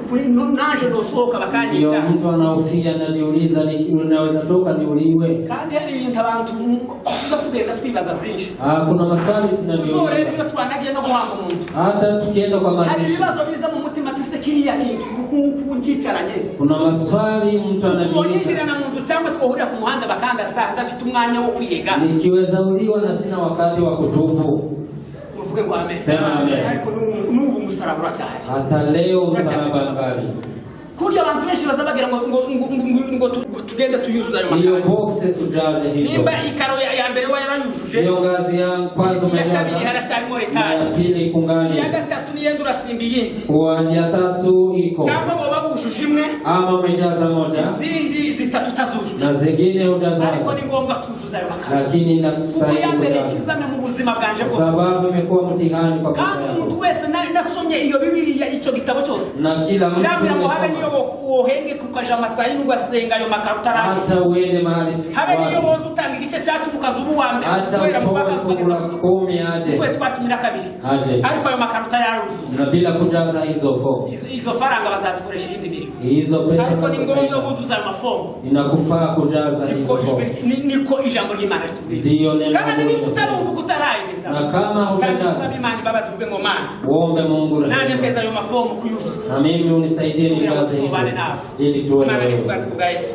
Speaker 4: kuri naje nosohoka bakanyica.
Speaker 2: Ndio mtu anaofia anajiuliza ninaweza toka niuliwe.
Speaker 4: Kandi hari ibintu abantu kuza kugenda twibaza byinshi.
Speaker 2: Kuna maswali tunajiuliza.
Speaker 4: Uzore niyo twanagiye no guhanga umuntu.
Speaker 2: Hata tukienda kwa mazishi.
Speaker 4: Hari ibibazo biza mu mutima tusekiriya kintu kunkicaranye.
Speaker 2: Kuna maswali mtu anajiuliza.
Speaker 4: Twinjira na muntu cyangwa twohurira ku muhanda bakanga saa ndafite umwanya wo kwirega.
Speaker 2: Nikiweza uliwa na sina wakati wa kutubu.
Speaker 4: Muvuge ngo amen.
Speaker 2: Sema amen.
Speaker 4: Ariko n'ubu musaraba uracyahari.
Speaker 2: Hata leo msalaba ngali.
Speaker 4: Kuri abantu benshi bazabagira ngo tugenda tuyuzuza ayo
Speaker 2: makaro. Iyo boxe tujaze hizo.
Speaker 4: Nimba ikaro ya mbere wa yarayujuje.
Speaker 2: Iyo ngazi ya kwanza umejaza.
Speaker 4: Ya kabiri haracyarimo retard.
Speaker 2: Ya pili kungani.
Speaker 4: Ya gatatu niyenda urasimba yindi.
Speaker 2: Kwa ya tatu iko.
Speaker 4: Cyangwa woba wujuje imwe.
Speaker 2: Ama umejaza moja.
Speaker 4: Zindi zitatu tazujuje.
Speaker 2: Na zingine ujaza.
Speaker 4: Ariko ni ngombwa tuzuza ayo makaro.
Speaker 2: Lakini nakustahili.
Speaker 4: Kuko ya mbere kizame mu buzima bwanje bwose.
Speaker 2: Sababu imekuwa mtihani kwa
Speaker 4: kwanza. Kandi umuntu wese nasomye iyo Bibiliya ico gitabo cyose.
Speaker 2: Na kila mtu
Speaker 4: wohenge kukaja amasayi ugasenga ayo makaro utaranga.
Speaker 2: Hata uende mahali.
Speaker 4: Habe niyo woza utanga igice cyacu mukazubu wa mbere.
Speaker 2: Hata ukula 10 aje.
Speaker 4: Kwezi kwa 12.
Speaker 2: Aje.
Speaker 4: Ariko ayo makaro utayaruzuza.
Speaker 2: Na bila kujaza hizo fomu.
Speaker 4: Hizo faranga bazazikoresha indi mirimo.
Speaker 2: Hizo pesa.
Speaker 4: Ariko ni ngombwa kuzuza ayo mafomu.
Speaker 2: Inakufaa kujaza hizo fomu.
Speaker 4: Niko ijambo ry'Imana ritubwira.
Speaker 2: Ndio neno.
Speaker 4: Kama ni utarumva utarayigeza.
Speaker 2: Na kama hujajaza.
Speaker 4: Sabi Imana babazi uvuge ngo Mana.
Speaker 2: Uombe Mungu.
Speaker 4: Naje pesa ayo mafomu kuyuzuza.
Speaker 2: Na mimi unisaidie nijaze hizo. Ili tuone.
Speaker 4: Imana nitugaze kubwa Yesu.